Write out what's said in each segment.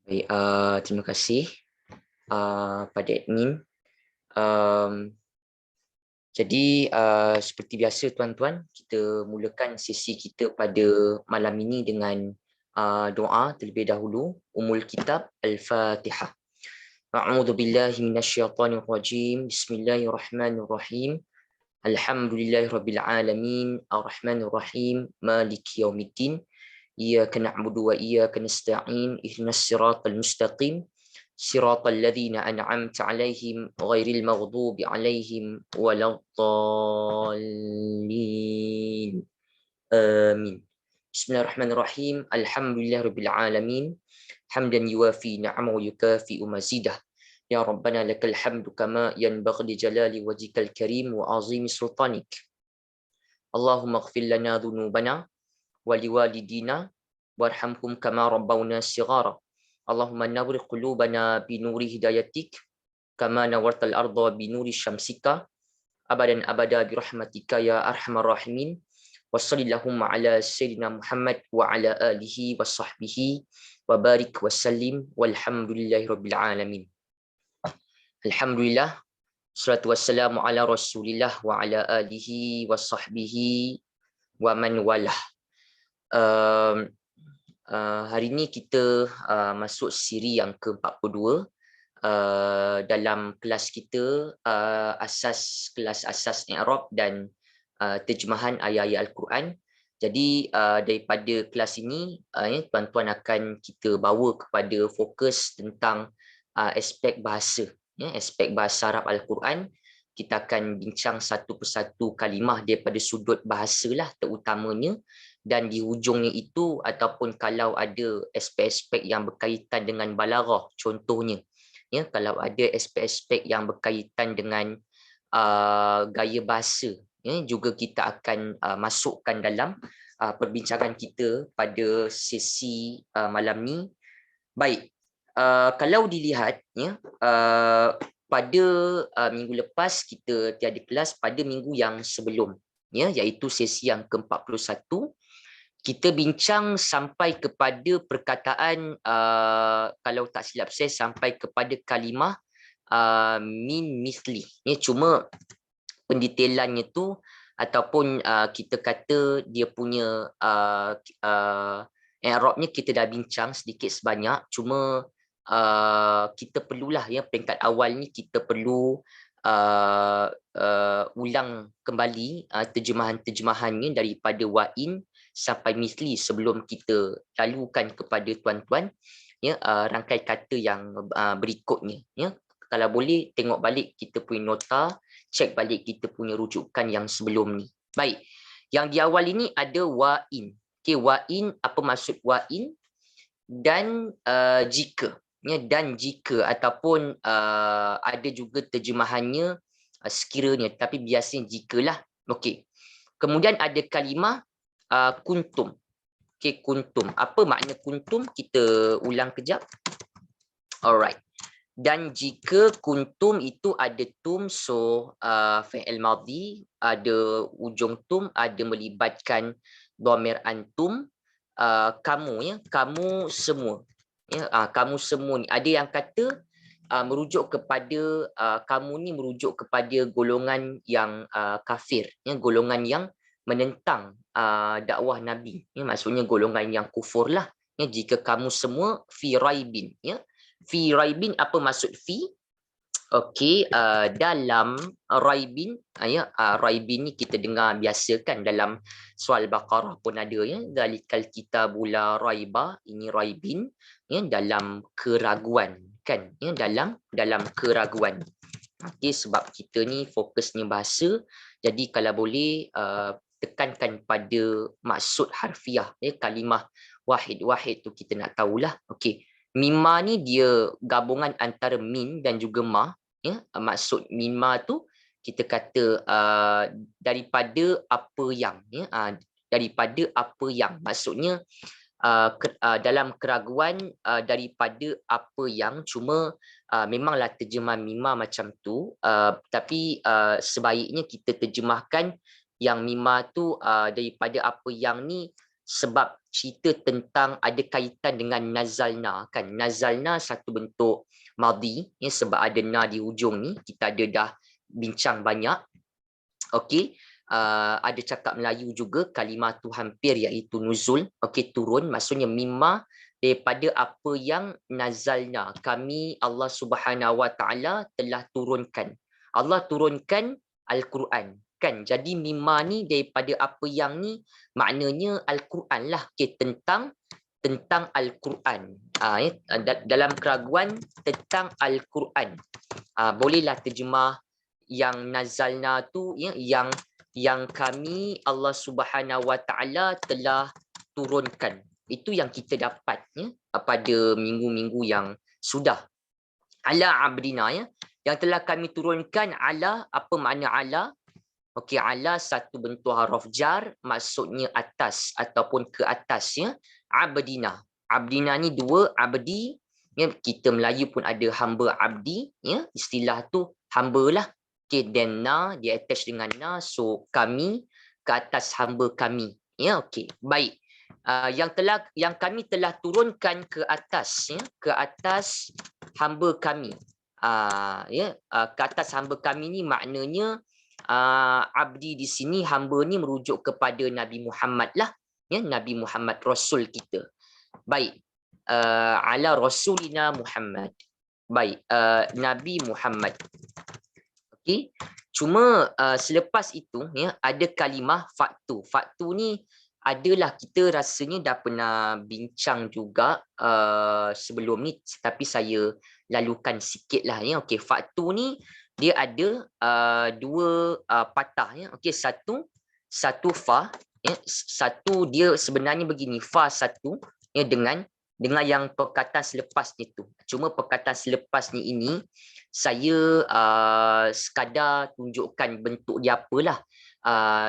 Baik, terima kasih pada admin. Um, seperti biasa tuan-tuan, kita mulakan sesi kita pada malam ini dengan doa terlebih dahulu. Ummul Kitab Al-Fatihah. A'udzu billahi minasyaitonir rajim. Bismillahirrahmanirrahim. Alhamdulillahirabbil alamin. Arrahmanir rahim. Maliki yaumiddin. Iyyaka na'budu wa iyyaka nasta'in. Ihdinas siratal mustaqim. صراط الذين أنعمت عليهم غير المغضوب عليهم ولا الضالين آمين. بسم الله الرحمن الرحيم. الحمد لله رب العالمين حمدا يوافي نعمه ويكافئ مزيده. يا ربنا لك الحمد كما ينبغي لجلال وجهك الكريم وعظيم سلطانك. اللهم اغفر لنا ذنوبنا ولوالدينا وارحمهم كما ربونا صغارا. اللهم نور قلوبنا بنور هدايتك كما نورت الأرض بنور شمسك أبدا أبدا برحمتك يا أرحم الراحمين. وصل اللهم على سيدنا محمد وعلى آله وصحبه وبارك وسلم والحمد لله رب العالمين. الحمد لله والصلاة والسلام على رسول الله وعلى آله وصحبه ومن والاه. Hari ini kita masuk siri yang ke-42 dalam kelas kita, kelas asas i'rab dan terjemahan ayat-ayat Al-Quran. Jadi daripada kelas ini tuan-tuan akan kita bawa kepada fokus tentang aspek bahasa, aspek bahasa Arab Al-Quran. Kita akan bincang satu persatu kalimah daripada sudut bahasa lah terutamanya, dan di hujungnya itu ataupun kalau ada aspek-aspek yang berkaitan dengan balaghah contohnya, kalau ada aspek-aspek yang berkaitan dengan gaya bahasa, juga kita akan masukkan dalam perbincangan kita pada sesi malam ni. Baik, kalau dilihat pada minggu lepas kita tiada kelas, pada minggu yang sebelum, iaitu sesi yang ke-41, kita bincang sampai kepada perkataan, kalau tak silap saya, sampai kepada kalimah min misli. Cuma pendetailannya tu ataupun kita kata dia punya i'rabnya kita dah bincang sedikit sebanyak. Cuma kita perlulah, peringkat awal ni kita perlu ulang kembali terjemahannya daripada wa'in sampai misli sebelum kita lalukan kepada tuan-tuan rangkai kata yang berikutnya. Kalau boleh tengok balik kita punya nota, cek balik kita punya rujukan yang sebelum ni. Baik, yang di awal ini ada wa'in. Okay, wa'in, apa maksud wa'in? Dan jika, dan jika, ataupun ada juga terjemahannya sekiranya, tapi biasanya jikalah. Okey. Kemudian ada kalimah kuntum. Okey, kuntum. Apa makna kuntum? Kita ulang kejap. Alright. Dan jika kuntum itu ada tum, so fi'il madhi, ada ujung tum, ada melibatkan dhamir antum, kamu, kamu semua. Kamu semua ni. Ada yang kata merujuk kepada kamu ni merujuk kepada golongan yang kafir, golongan yang menentang dakwah Nabi. Maksudnya golongan yang kufur lah. Jika kamu semua fi raibin. Fi raibin, apa maksud fi? Okey, dalam raibin, raibin ni kita dengar biasa kan dalam surah Al-Baqarah pun ada, zalikal kitabul la raiba, ini raibin, dalam keraguan kan, dalam keraguan. Okey, sebab kita ni fokusnya bahasa, jadi kalau boleh tekankan pada maksud harfiah, kalimah wahid-wahid tu kita nak tahulah. Okey, mimma ni dia gabungan antara min dan juga ma. Maksud mimma tu kita kata daripada apa yang, daripada apa yang, maksudnya dalam keraguan daripada apa yang. Cuma memanglah terjemah mimma macam tu, tapi sebaiknya kita terjemahkan yang mimma tu daripada apa yang ni sebab cerita tentang ada kaitan dengan nazalna kan. Nazalna satu bentuk madhi ya, sebab ada na di hujung ni, kita ada dah bincang banyak. Okey, ada cakap Melayu juga kalimah tu hampir iaitu nuzul, okey, turun, maksudnya mimma daripada apa yang nazalna, kami Allah Subhanahu Wa Taala telah turunkan. Allah turunkan Al-Quran kan. Jadi mimma ni daripada apa yang ni, maknanya Al-Quran lah, okey, tentang Al-Quran. Dalam keraguan tentang Al-Quran. Bolehlah terjemah yang nazalna tu ya, yang kami Allah Subhanahu Wa Taala telah turunkan. Itu yang kita dapat ya, pada minggu-minggu yang sudah. Ala abdina ya, yang telah kami turunkan. Ala, apa makna ala? Okey, ala satu bentuk huruf jar, maksudnya atas ataupun ke atas ya. Abdina. Abdina ni dua, abdi ya, kita Melayu pun ada hamba abdi ya, istilah tu hamba lah. Okey, then na dia attach dengan na, so kami ke atas hamba kami ya. Okey, baik. Yang kami telah turunkan ke atas ya, ke atas hamba kami. Ke atas hamba kami ni maknanya abdi di sini, hamba ni merujuk kepada Nabi Muhammad lah ya, Nabi Muhammad Rasul kita. Baik, ala Rasulina Muhammad. Baik, Nabi Muhammad. Okey, cuma selepas itu ya, ada kalimah faktu. Faktu ni adalah kita rasanya dah pernah bincang juga sebelum ni, tapi saya lalukan sikit lah ya. Okey, faktu ni dia ada dua patah ya. Okey, satu fa ya, satu dia sebenarnya begini, fa satu ya, dengan yang perkataan selepas itu. Cuma perkataan selepas ni ini saya sekadar tunjukkan bentuk dia apalah.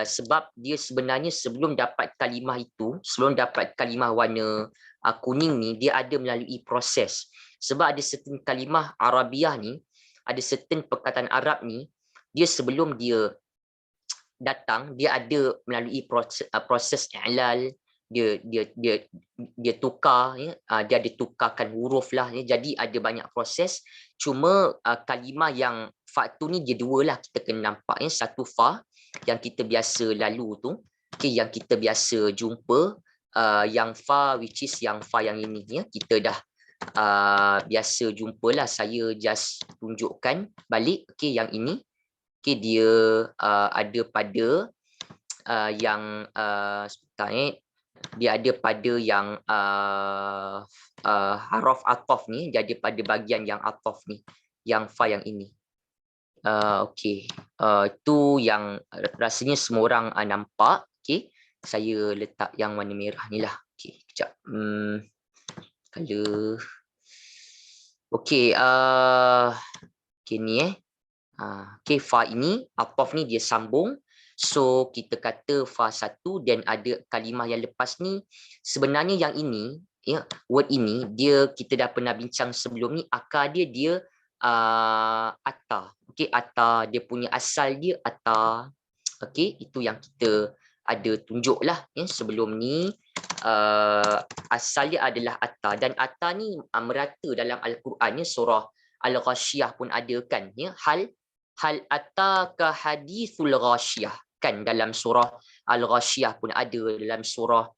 Sebab dia sebenarnya sebelum dapat kalimah itu, sebelum dapat kalimah warna kuning ni, dia ada melalui proses. Sebab ada certain kalimah Arabiah ni, ada certain perkataan Arab ni, dia sebelum dia datang, dia ada melalui proses i'lal, dia tukar ya, dia ada tukarkan huruf lah ya, jadi ada banyak proses. Cuma kalimah yang faktu ni dia dua lah, kita kena nampak ya. Satu fa yang kita biasa lalu tu, okay, yang kita biasa jumpa, yang fa which is yang fa yang ini ya, kita dah biasa jumpalah. Saya just tunjukkan balik. Okay, yang ini okay, dia ada pada yang sebentar dia ada pada yang haraf atof ni, dia ada pada bahagian yang atof ni, yang fa yang ini. Okey, itu yang rasanya semua orang nampak. Okey, saya letak yang warna merah ni lah. Okey, kejap. Color. Okey, okey ni okey, fa ini atof ni dia sambung. So kita kata fa satu, dan ada kalimah yang lepas ni. Sebenarnya yang ini ya, word ini dia kita dah pernah bincang sebelum ni. Akar dia ata. Okey, ata, dia punya asal dia ata. Okey, itu yang kita ada tunjuk lah ya, sebelum ni. Asal dia adalah ata, dan ata ni merata dalam Al-Quran ya. Surah Al-Ghashiyah pun ada kan ya, hal ataka hadithul ghashiyah kan, dalam surah Al-Ghashiyah pun ada, dalam surah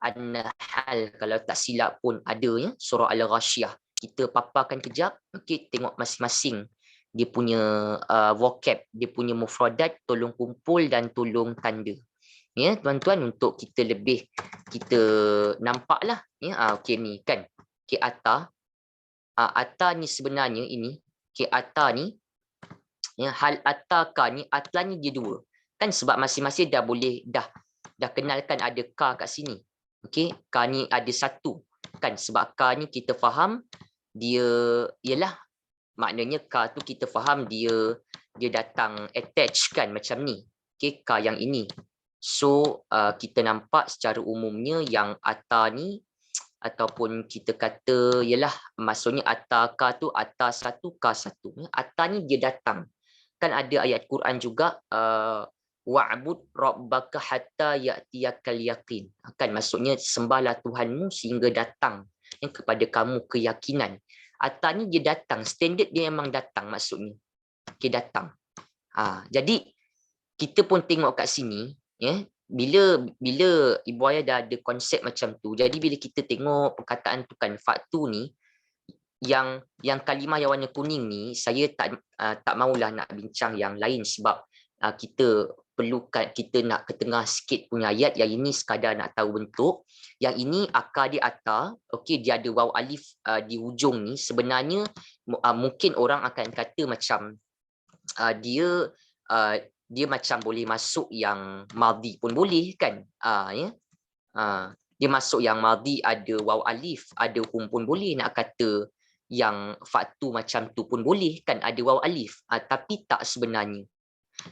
An-Nahl kalau tak silap pun ada ya, surah Al-Ghashiyah. Kita paparkan kejap. Okey, tengok masing-masing dia punya vocab, dia punya mufradat, tolong kumpul dan tolong tanda ya tuan-tuan, untuk kita lebih kita nampaklah ya. Okey ni kan, okey ata, ata ni sebenarnya ini, okey ata ni ya, hal ataka ni, atla ni dia dua kan, sebab masing-masing dah boleh dah kenalkan ada ka kat sini. Okey, ka ni ada satu kan, sebab ka ni kita faham dia ialah, maknanya ka tu kita faham dia datang attach kan macam ni. Okey, ka yang ini. So kita nampak secara umumnya yang ata ni, ataupun kita kata ialah maksudnya ataka tu ata satu ka satu. Ata ni dia datang. Kan ada ayat Quran juga, wa'bud rabbaka hatta ya'tiyakal yaqin. Kan maksudnya sembahlah Tuhanmu sehingga datang kepada kamu keyakinan. Atau ni dia datang, standard dia memang datang maksudnya. Okay, datang. Jadi kita pun tengok kat sini, ya, bila ibu ayah dah ada konsep macam tu, jadi bila kita tengok perkataan tu kan, faktu ni, yang kalimah yang warna kuning ni, saya tak maulah nak bincang yang lain sebab kita perlukan, kita nak ke tengah sikit punya ayat. Yang ini sekadar nak tahu bentuk. Yang ini akar dia ata, okey, dia ada waw alif di hujung ni. Sebenarnya mungkin orang akan kata macam dia macam boleh masuk yang madhi pun boleh kan, ya. Dia masuk yang madhi ada waw alif, ada hum pun boleh. Nak kata yang faktu macam tu pun boleh kan, ada waw alif, tapi tak sebenarnya,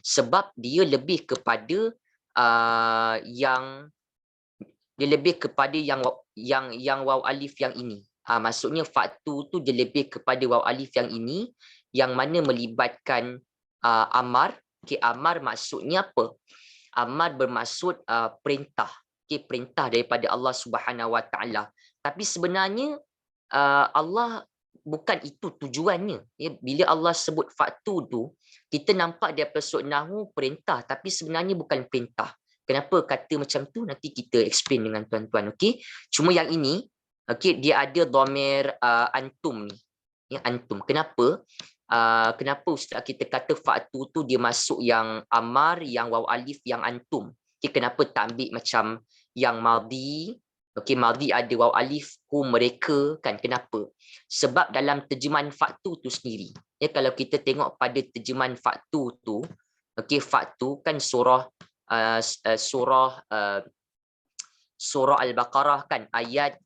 sebab dia lebih kepada yang waw alif yang ini. Maksudnya faktu tu dia lebih kepada waw alif yang ini, yang mana melibatkan amar. Okay, amar maksudnya apa? Amar bermaksud perintah. Okay, perintah daripada Allah Subhanahu Wa Taala. Tapi sebenarnya Allah bukan itu tujuannya. Ya, bila Allah sebut faktu tu, kita nampak dia persut nahu perintah, tapi sebenarnya bukan perintah. Kenapa kata macam tu? Nanti kita explain dengan tuan-tuan. Okey. Cuma yang ini, okey, dia ada dhamir antum ni. Ya, antum. Kenapa? Kenapa Ustaz kita kata faktu tu dia masuk yang amar, yang waw alif, yang antum? Okay, kenapa tak ambil macam yang madhi? Okey, madhi ada waw alif, hum, mereka kan. Kenapa? Sebab dalam terjemahan faktu tu sendiri, ya, kalau kita tengok pada terjemahan faktu tu, okey, faktu kan surah Al-Baqarah kan, ayat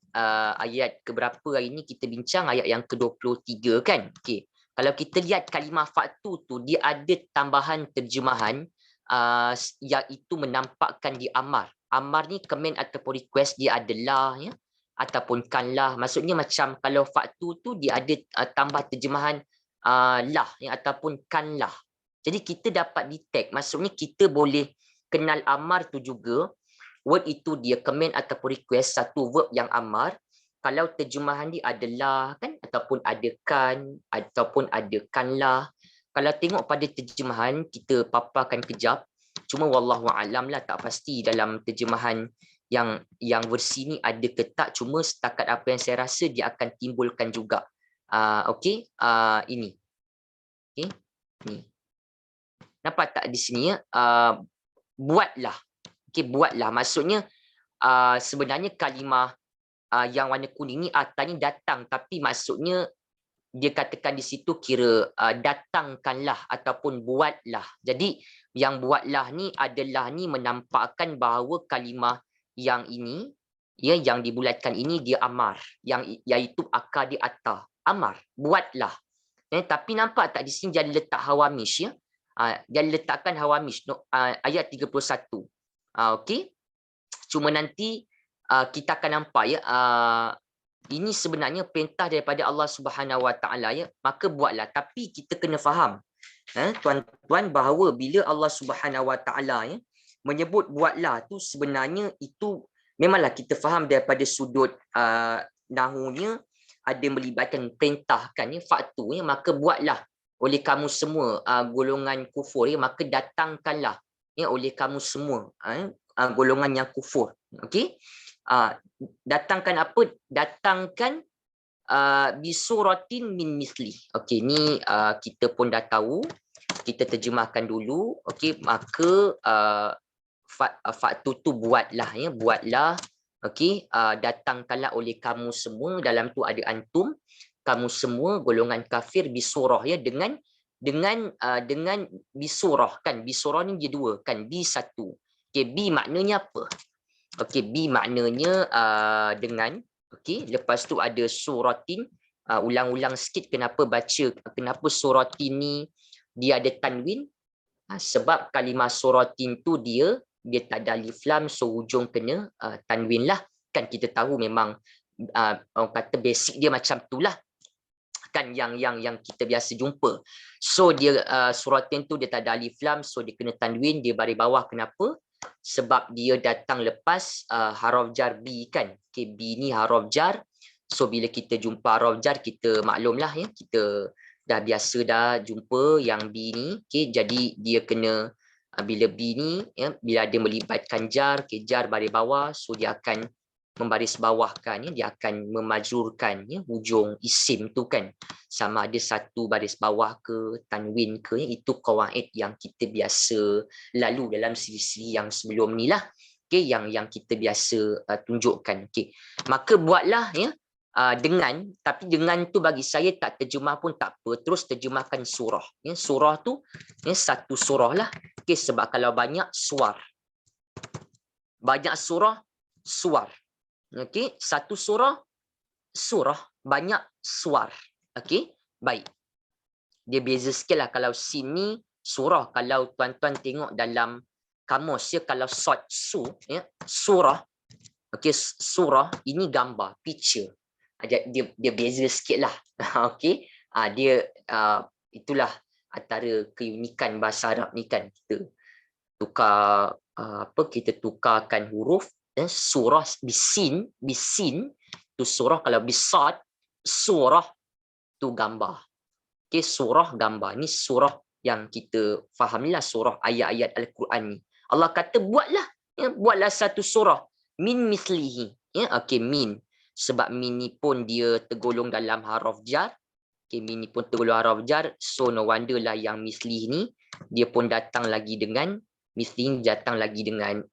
keberapa hari ni kita bincang, ayat yang ke-23 kan. Okey, kalau kita lihat kalimah faktu tu, dia ada tambahan terjemahan yang itu menampakkan di amar. Amar ni command ataupun request, dia adalah, ya, ataupun kanlah. Maksudnya macam kalau faktu tu dia ada tambah terjemahan lah, ya, ataupun kanlah. Jadi kita dapat detect, maksudnya kita boleh kenal amar tu juga. Word itu dia command ataupun request, satu verb yang amar. Kalau terjemahan dia adalah kan, ataupun adakan, ataupun adakanlah. Kalau tengok pada terjemahan, kita paparkan kejap. Cuma wallahu alam lah, tak pasti dalam terjemahan yang versi ni ada ke tak. Cuma setakat apa yang saya rasa dia akan timbulkan juga. Okey, ini. Okey, ni. Nampak tak di sini, ya? Buatlah. Okey, buatlah. Maksudnya sebenarnya kalimah yang warna kuning ni ni datang, tapi maksudnya dia katakan di situ kira datangkanlah ataupun buatlah. Jadi yang buatlah ni adalah ni menampakkan bahawa kalimah yang ini, ya, yang dibulatkan ini dia amar, yang iaitu akar di atas amar, buatlah. Tapi nampak tak di sini dia letak hawamish, ya. Dia letakkan hawamish ayat 31. Okey. Cuma nanti kita akan nampak, ya, ini sebenarnya perintah daripada Allah Subhanahu Wa Taala, ya, maka buatlah. Tapi kita kena faham, tuan-tuan, bahawa bila Allah Subhanahu Wa Taala, ya, menyebut buatlah tu, sebenarnya itu memanglah kita faham daripada sudut nahunya ada melibatkan perintah kan, ya, faktu, ya, maka buatlah oleh kamu semua golongan kufur, ya, maka datangkanlah, ya, oleh kamu semua golongan yang kufur. Okey. Datangkan apa? Datangkan bisuratin min misli. Okey, ni kita pun dah tahu. Kita terjemahkan dulu. Okey, maka faktu tu buatlah, ya, buatlah. Okey, datangkanlah oleh kamu semua, dalam tu ada antum, kamu semua golongan kafir, bisurah, ya, dengan bisurah kan. Bisurah ni dia dua kan, bi satu. Okey, bi maknanya apa? Okey, bi maknanya dengan. Okey, lepas tu ada suratin. Ulang-ulang sikit kenapa suratin ni dia ada tanwin. Sebab kalimah suratin tu dia tak ada alif lam, so hujung kena tanwin lah. Kan kita tahu memang orang kata basic dia macam tu lah. kan yang kita biasa jumpa. So dia suratin tu dia tak ada alif lam, so dia kena tanwin, dia baris bawah. Kenapa? Sebab dia datang lepas haraf jar B kan. Okay, B ni haraf jar. So bila kita jumpa haraf jar, kita maklumlah ya, kita dah biasa dah jumpa yang B ni. Okay, jadi dia kena bila B ni ya, bila dia melibatkan jar, okay, jar baris bawah, so dia akan membaris bawahkan ya, dia akan memajrurkan ya, hujung isim tu kan, sama ada satu baris bawah ke tanwin ke ya, itu qawaid yang kita biasa lalu dalam siri-siri yang sebelum ni lah, okay, yang kita biasa tunjukkan. Okay, maka buatlah ya dengan, tapi dengan tu bagi saya tak terjemah pun tak apa, terus terjemahkan surah ya, surah tu ya, satu surah lah. Okay, sebab kalau banyak suar, banyak surah suar. Okey, satu surah banyak suar. Okey, baik. Dia beza sikit lah. Kalau sini surah, kalau tuan-tuan tengok dalam kamus ya, kalau su ya, surah. Okey, surah ini gambar, picture. Dia beza sikit lah. Okey, dia itulah antara keunikan bahasa Arab ni kan, kita tukar kita tukarkan huruf. Surah bisin tu surah, kalau bisad surah tu gambar. Okay, surah gambar ni surah yang kita fahamilah, surah ayat-ayat Al-Quran ni. Allah kata buatlah ya, buatlah satu surah min mislihi ya. Okay, min, sebab min ni pun dia tergolong dalam haraf jar. Okay, min ni pun tergolong haraf jar, so no wonder lah yang mislihi ni dia pun datang lagi dengan mislihi, datang lagi dengan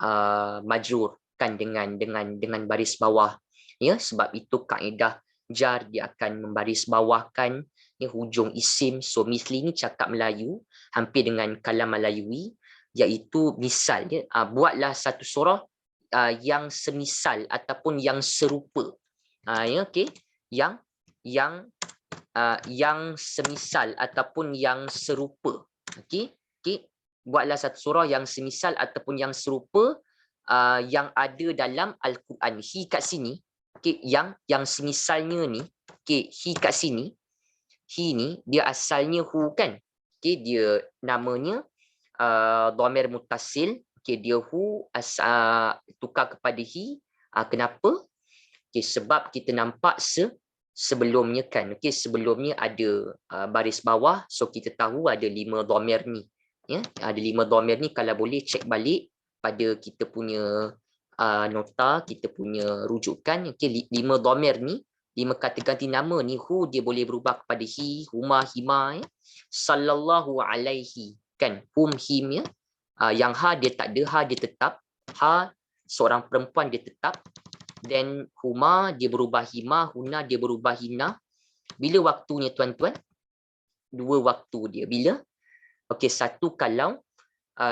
majrur kan, dengan baris bawah ya, sebab itu kaedah jar dia akan membaris bawahkan ya, hujung isim. So misli ni cakap Melayu hampir dengan kalam Melayui, iaitu misal ya, buatlah satu surah yang semisal ataupun yang serupa ya, okey, yang semisal ataupun yang serupa. Okey, buatlah satu surah yang semisal ataupun yang serupa yang ada dalam Al-Quran. Hi kat sini, okay, yang semisalnya ni, okay, hi kat sini, hi ni dia asalnya hu kan, okay, dia namanya dhamir muttasil, okay, dia hu tukar kepada hi. Kenapa? Okay, sebab kita nampak sebelumnya kan, okay, sebelumnya ada baris bawah, so kita tahu ada 5 dhamir ni ya, ada 5 dhamir ni. Kalau boleh cek balik pada kita punya nota, kita punya rujukan, okay, 5 dhamir ni, 5 kata ganti nama ni, hu dia boleh berubah kepada hi, huma, hima ya. Sallallahu alaihi kan, hum, him ya. Yang ha dia tak ada, ha dia tetap, ha seorang perempuan dia tetap, then huma dia berubah hima, huna dia berubah hina. Bila waktunya tuan-tuan? 2 waktu dia. Bila? Okey, satu kalau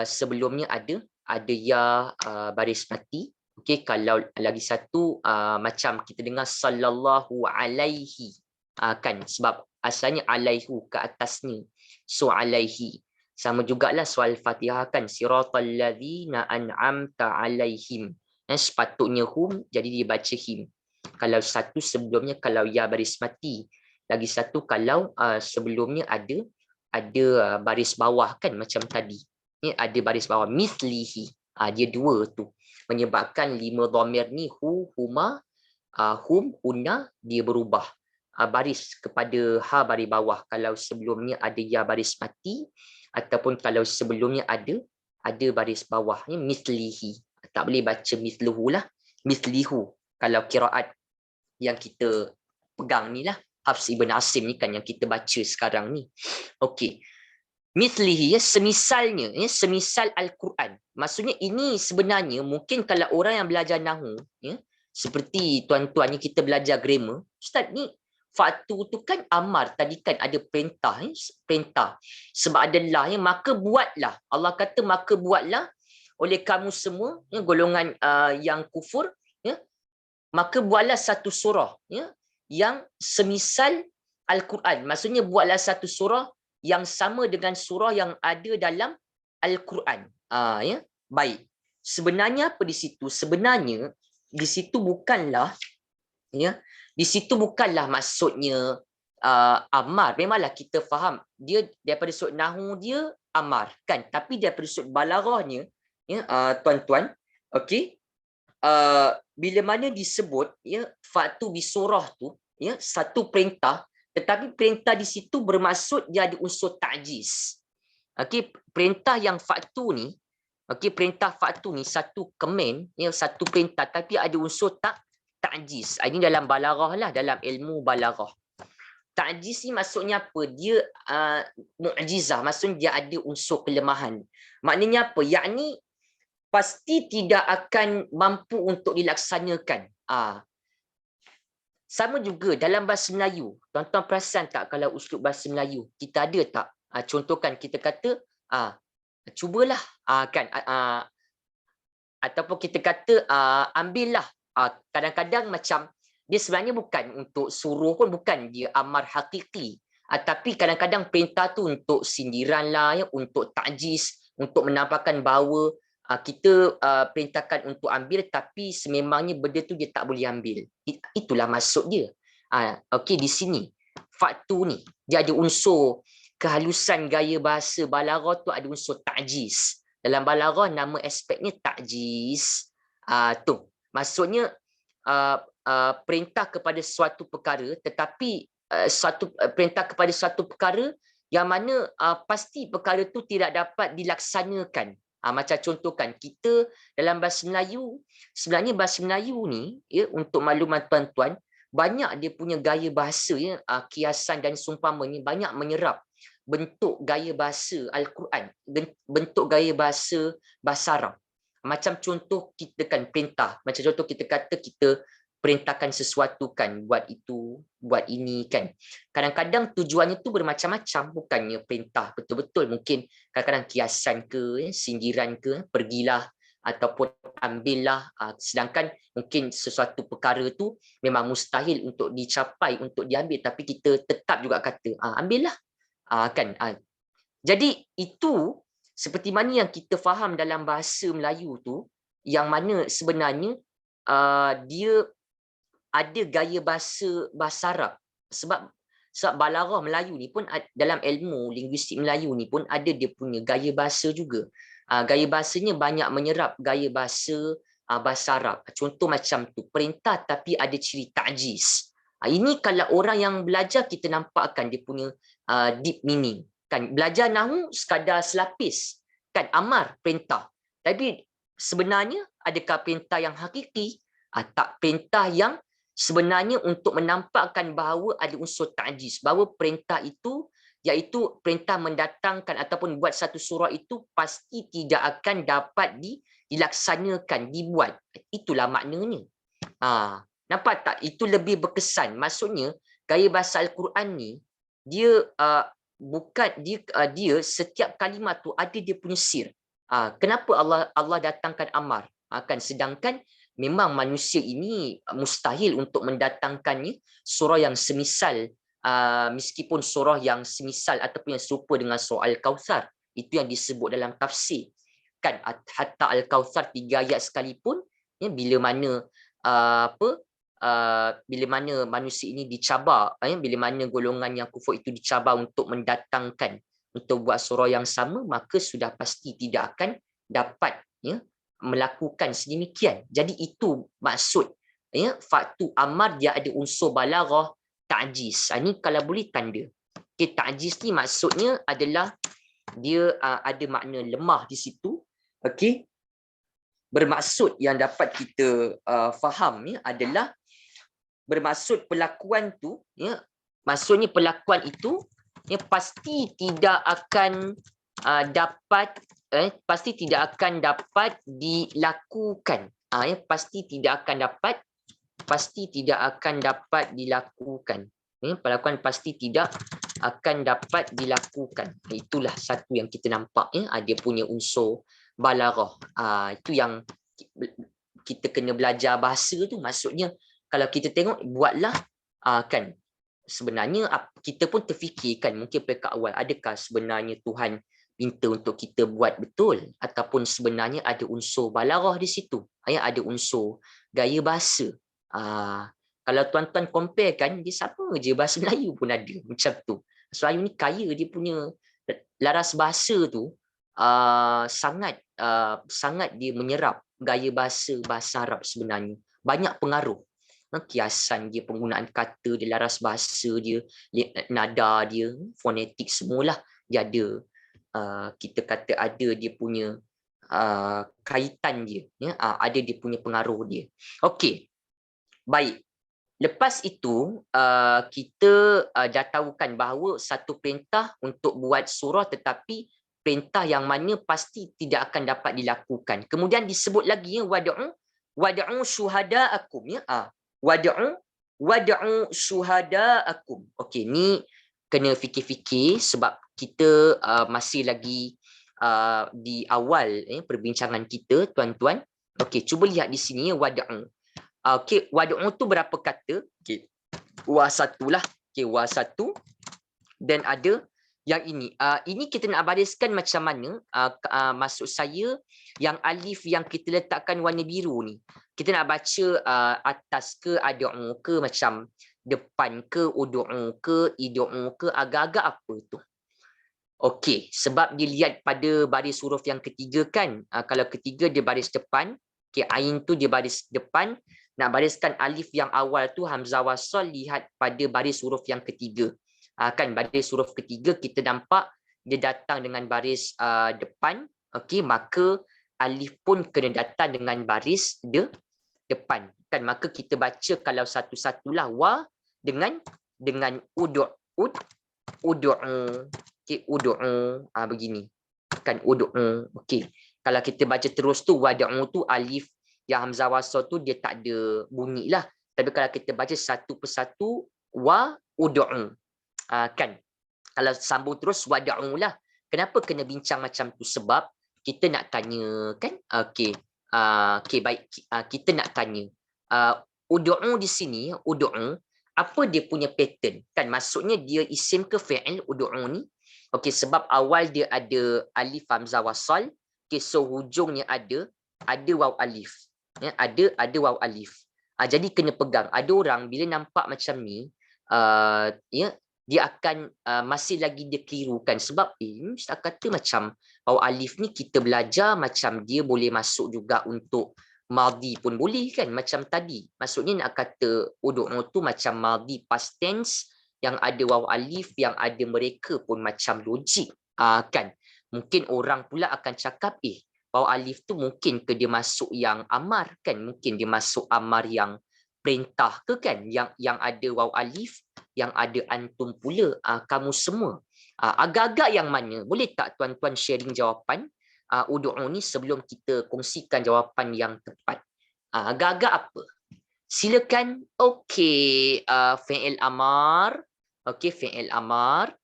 sebelumnya ada ya baris mati. Okey, kalau lagi satu macam kita dengar sallallahu alaihi kan, sebab asalnya alaihu ke atas ni, so alaihi. Sama jugalah soal Fatihah kan, siratal ladzina an'amta alaihim, sepatutnya hum jadi dibaca him. Kalau satu sebelumnya kalau ya baris mati, lagi satu kalau sebelumnya ada baris bawah kan, macam tadi ni ada baris bawah mislihi, dia 2 tu menyebabkan 5 dhamir ni hu, huma, hum, huna dia berubah baris kepada ha baris bawah kalau sebelumnya ada ya baris mati, ataupun kalau sebelumnya ada baris bawah ni mislihi. Tak boleh baca misluhu lah, mislihu kalau qiraat yang kita pegang ni lah, Hafs Ibn Asim ni kan yang kita baca sekarang ni. Okey, mislihi ya, semisalnya ya, semisal Al-Quran. Maksudnya ini sebenarnya mungkin kalau orang yang belajar nahwu ya, seperti tuan-tuan ni kita belajar grammar, ustaz ni faktu tu kan amar, tadi kan ada perintah ya, perintah sebab ada lah ya, maka buatlah. Allah kata maka buatlah oleh kamu semua ya, golongan yang kufur ya, maka buatlah satu surah ya, yang semisal Al-Quran. Maksudnya buatlah satu surah yang sama dengan surah yang ada dalam Al-Quran. Ya, baik. Sebenarnya apa di situ? Sebenarnya di situ bukanlah ya, di situ bukanlah maksudnya amar, memanglah kita faham dia daripada sudut nahu dia amar kan, tapi daripada sudut balaghahnya ya tuan-tuan, okey, bila mana disebut ya fa'tu bisurah tu ya satu perintah, tetapi perintah di situ bermaksud dia ada unsur ta'jiz. Okey, perintah yang fa'tu ni, okey, perintah fa'tu ni satu command ya, satu perintah tapi ada unsur ta'jiz. Ini dalam balaghah lah, dalam ilmu balaghah. Ta'jiz ni maksudnya apa? Dia mu'jizah, maksudnya dia ada unsur kelemahan. Maknanya apa? Yakni pasti tidak akan mampu untuk dilaksanakan. Sama juga dalam bahasa Melayu. Tuan-tuan perasan tak kalau uslub bahasa Melayu? Kita ada tak? Contohkan kita kata, cubalah. Kan? Ataupun kita kata, ambillah. Kadang-kadang macam, dia sebenarnya bukan untuk suruh pun, bukan dia amar hakiki. Tapi kadang-kadang perintah tu untuk sindiran lah, ya, untuk ta'jiz, untuk menampakkan bahawa kita perintahkan untuk ambil, tapi sememangnya benda tu dia tak boleh ambil. Itulah maksud dia. Okey, di sini faktu ni dia ada unsur kehalusan gaya bahasa balaghah tu, ada unsur ta'jiz. Dalam balaghah nama aspeknya ta'jiz. Tu maksudnya perintah kepada suatu perkara, tetapi perintah kepada suatu perkara yang mana pasti perkara tu tidak dapat dilaksanakan. Macam contohkan kita dalam bahasa Melayu, sebenarnya bahasa Melayu ni ya, untuk makluman tuan-tuan, banyak dia punya gaya bahasa ya, kiasan dan seumpamanya banyak menyerap bentuk gaya bahasa Al-Quran, bentuk gaya bahasa Arab. Macam contoh kita kan perintah, macam contoh kita kata kita perintahkan sesuatu kan, buat itu, buat ini kan. Kadang-kadang tujuannya tu bermacam-macam, bukannya perintah betul-betul, mungkin kadang-kadang kiasan ke, sindiran ke, pergilah ataupun ambillah. Sedangkan mungkin sesuatu perkara tu memang mustahil untuk dicapai, untuk diambil, tapi kita tetap juga kata ambillah. Kan. Jadi itu seperti mana yang kita faham dalam bahasa Melayu tu, yang mana sebenarnya dia ada gaya bahasa Arab. Sebab balaghah Melayu ni pun dalam ilmu linguistik Melayu ni pun ada dia punya gaya bahasa juga. Gaya bahasanya banyak menyerap gaya bahasa Arab. Contoh macam tu, perintah tapi ada ciri ta'jiz. Ini kalau orang yang belajar kita nampakkan dia punya deep meaning. Kan belajar nahu sekadar selapis, kan amar perintah. Tapi sebenarnya adakah perintah yang hakiki? Tak, perintah yang sebenarnya untuk menampakkan bahawa ada unsur ta'jiz, bahawa perintah itu iaitu perintah mendatangkan ataupun buat satu surah itu pasti tidak akan dapat dilaksanakan, dibuat. Itulah maknanya. Nampak tak? Itu lebih berkesan. Maksudnya gaya bahasa Al-Quran ni dia bukan dia setiap kalimat tu ada dia punya sir. Kenapa Allah datangkan amar? Kan sedangkan memang manusia ini mustahil untuk mendatangkannya surah yang semisal, meskipun surah yang semisal ataupun yang serupa dengan surah Al-Kautsar. Itu yang disebut dalam tafsir. Kan hatta Al-Kautsar 3 ayat sekalipun, ya, bila mana bila mana manusia ini dicabar, bila mana golongan yang kufur itu dicabar untuk mendatangkan, untuk buat surah yang sama, maka sudah pasti tidak akan dapat ya, melakukan sedemikian. Jadi itu maksud ya, faktu amar dia ada unsur balaghah, ta'jiz. Ini kalau boleh tanda. Okay, ta'jiz ni maksudnya adalah dia ada makna lemah di situ. Okey. Bermaksud yang dapat kita faham ya, adalah bermaksud perlakuan tu ya, maksudnya perlakuan itu ya pasti tidak akan dapat dilakukan. Pasti tidak akan dapat dilakukan. Perlakuan pasti tidak akan dapat dilakukan. Itulah satu yang kita nampak ya, dia punya unsur balaghah. Itu yang kita kena belajar bahasa tu. Maksudnya kalau kita tengok buatlah kan, sebenarnya kita pun terfikirkan mungkin peringkat awal, adakah sebenarnya Tuhan minta untuk kita buat betul, ataupun sebenarnya ada unsur balaghah di situ, ada unsur gaya bahasa. Kalau tuan-tuan compare kan, dia sama je bahasa Melayu pun ada macam tu. So Ayu ni kaya, dia punya laras bahasa tu sangat dia menyerap gaya bahasa Arab sebenarnya. Banyak pengaruh. Kiasan dia, penggunaan kata dia, laras bahasa dia, nada dia, fonetik semualah dia ada. Kita kata ada dia punya kaitan dia, ya? Ada dia punya pengaruh dia. Okey, baik. Lepas itu, kita dah tahukan bahawa satu perintah untuk buat surah, tetapi perintah yang mana pasti tidak akan dapat dilakukan. Kemudian disebut lagi, ya, wad'u syuhada'akum, ya. Wad'u syuhada'akum. Okey, ni kena fikir-fikir sebab kita masih lagi di awal perbincangan kita, tuan-tuan. Okey, cuba lihat di sini, ya, wad'u. Okey, wad'u tu berapa kata? Okey. Wa satu lah. Okey, wa satu. Dan ada yang ini. Ini kita nak bariskan macam mana? Maksud saya yang alif yang kita letakkan warna biru ni. Kita nak baca atas ke, ad'u ke, macam depan ke, ud'u ke, id'u ke, agak-agak apa tu? Okey, sebab dilihat pada baris huruf yang ketiga kan. Kalau ketiga dia baris depan. Okey, ain tu dia baris depan. Nak bariskan alif yang awal tu hamzah wasal, lihat pada baris huruf yang ketiga. Kan baris huruf ketiga kita nampak dia datang dengan baris depan. Okey, maka alif pun kena datang dengan baris depan. Kan maka kita baca kalau satu-satulah wa dengan ud'u. Okey, ud'u begini. Kan ud'u. Okey. Kalau kita baca terus tu wad'u tu alif yang hamzah wasal tu dia tak ada bunyi lah. Tapi kalau kita baca satu persatu wa ud'u. Kan. Kalau sambung terus wad'u lah. Kenapa kena bincang macam tu? Sebab kita nak tanya kan. Okey. Okey, baik, kita nak tanya. Ud'u di sini, ud'u, apa dia punya pattern? Kan maksudnya dia isim ke fi'il ud'u ni? Okey, sebab awal dia ada alif hamzah wasal. Okey, so hujungnya ada waw alif. Ya, ada waw alif. Jadi kena pegang. Ada orang bila nampak macam ni, ya, dia akan masih lagi dia kelirukan sebab Ustaz kata macam waw alif ni kita belajar macam dia boleh masuk juga untuk madhi pun boleh kan, macam tadi. Maksudnya nak kata ud'u tu macam madhi past tense yang ada waw alif, yang ada mereka pun macam logik. Kan. Mungkin orang pula akan cakap waw alif tu mungkin ke dia masuk yang amar kan, mungkin dia masuk amar yang perintah ke kan, yang ada waw alif, yang ada antum pula, kamu semua. Agak-agak yang mana? Boleh tak tuan-tuan sharing jawapan ud'u ni sebelum kita kongsikan jawapan yang tepat? Agak-agak apa? Silakan. Okey, fi'il amar. Okey, fi'il amar.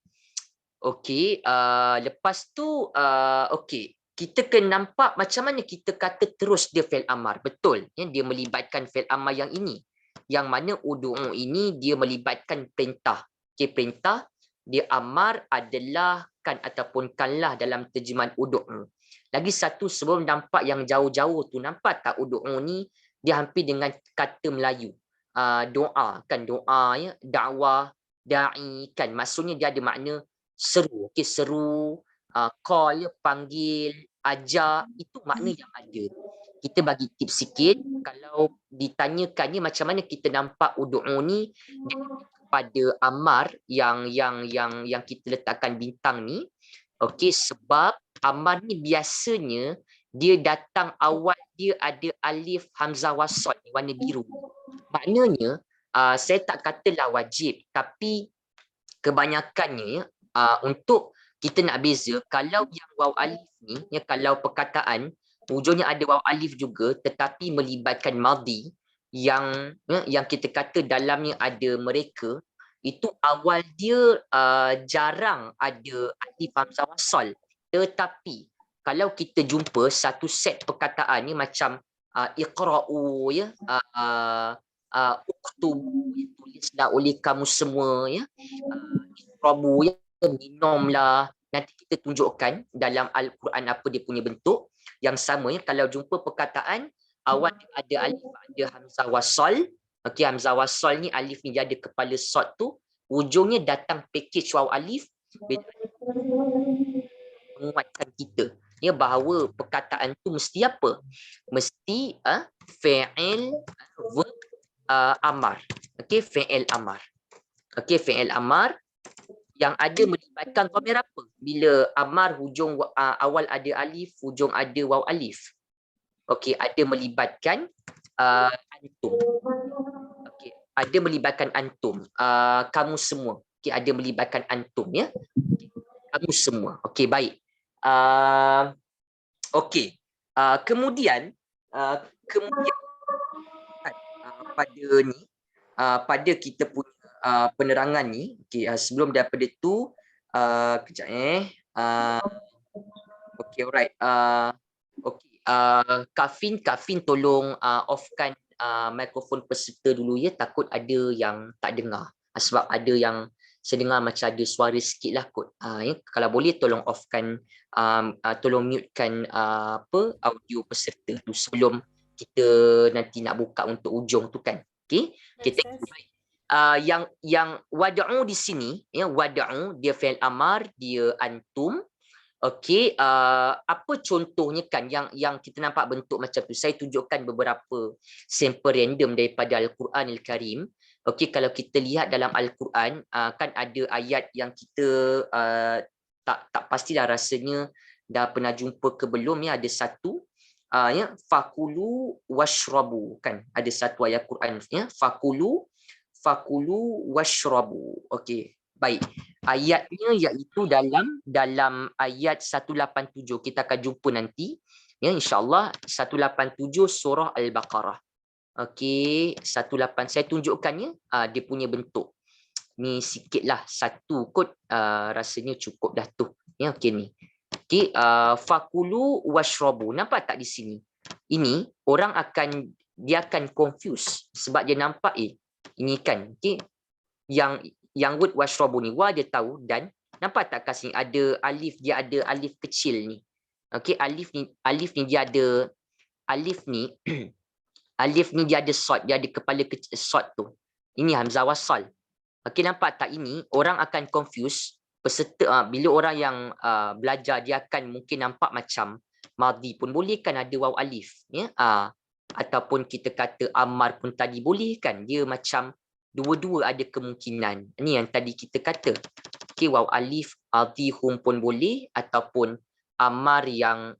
Okey, lepas tu okey, kita kena nampak macam mana kita kata terus dia fi'il amar. Betul, ya, dia melibatkan fi'il amar yang ini. Yang mana ud'u ini dia melibatkan perintah. Okey, perintah dia amar adalah kan ataupun kanlah dalam terjemahan ud'u. Lagi satu sebelum nampak yang jauh-jauh tu, nampak tak ud'u ni dia hampir dengan kata Melayu. Doa kan, doa, ya, dakwah, da'i kan, maksudnya dia ada makna seru. Okey, seru, call, panggil, ajar, itu makna yang ada. Kita bagi tips sikit, kalau ditanyakannya macam mana kita nampak ud'u ni pada amar yang kita letakkan bintang ni. Okey, sebab amar ni biasanya dia datang awal dia ada alif hamzah wasal warna biru. Maknanya saya tak katalah wajib, tapi kebanyakannya untuk kita nak beza, kalau yang waw alif ni, ya, kalau perkataan hujungnya ada waw alif juga tetapi melibatkan madhi yang kita kata dalamnya ada mereka, itu awal dia jarang ada alif hamzah wasal. Tetapi kalau kita jumpa satu set perkataan ni macam iqra'u, ya, uktubu, tulislah oleh kamu semua, ya, iqrabu, ya, minumlah. Nanti kita tunjukkan dalam Al-Quran apa dia punya bentuk yang sama, ya. Kalau jumpa perkataan awal ada alif, ada hamzah wasal, Okey, hamzah wasal ni alif ni dia ada kepala sod tu, ujungnya datang package waw alif menguatkan kita ya bahawa perkataan tu mesti apa? Mesti fi'il verb amar. Okey, fi'il amar. Okey, fi'il amar yang ada melibatkan dhamir apa? Bila amar hujung awal ada alif, hujung ada waw alif. Okey, ada melibatkan antum. Okey, ada melibatkan antum. Kamu semua. Okey, ada melibatkan antum ya. Okay. Kamu semua. Okey, baik. Okey. Kemudian pada ni pada kita punya penerangan ni, okey, sebelum daripada tu kejap okey, alright. Okey, Kafin tolong offkan mikrofon peserta dulu ya, takut ada yang tak dengar. Sebab ada yang saya dengar macam ada suara sikit lah kot. Ya, kalau boleh tolong offkan, tolong mutekan audio peserta tu sebelum kita nanti nak buka untuk ujung tu kan. Okey, kita yang wad'u di sini ya, wad'u dia fi'il amar, dia antum. Okey, apa contohnya kan yang kita nampak bentuk macam tu. Saya tunjukkan beberapa sampel random daripada Al-Quran Al-Karim. Okey, kalau kita lihat dalam Al-Quran kan ada ayat yang kita tak pastilah rasanya dah pernah jumpa ke belum ya. Ada satu ya, fakulu washrabu kan. Ada satu ayat Quran ya, fakulu washrabu. Okey. Baik, ayatnya iaitu dalam ayat 187. Kita akan jumpa nanti ya, insya-Allah 187 surah Al-Baqarah. Okey, 18 saya tunjukkannya dia punya bentuk. Ni sikitlah satu kot, rasanya cukup dah tu. Ya, okey ni. Okey, fakulu washrabu. Nampak tak di sini? Ini orang dia akan confuse sebab dia nampak ini kan, okey, yang word washrabu ni, wa dia tahu, dan nampak tak kat sini ada alif, dia ada alif kecil ni. Okey, alif ni dia ada alif ni alif ni dia ada sod, dia ada kepala kecil sod tu. Ini hamzah wasal. Okey, nampak tak ini orang akan confuse peserta bila orang yang belajar dia akan mungkin nampak macam madhi pun boleh kan ada waw alif ya, ataupun kita kata amar pun tadi boleh kan, dia macam dua-dua ada kemungkinan. Ini yang tadi kita kata. Okey, waw alif adhihum pun boleh, ataupun amar yang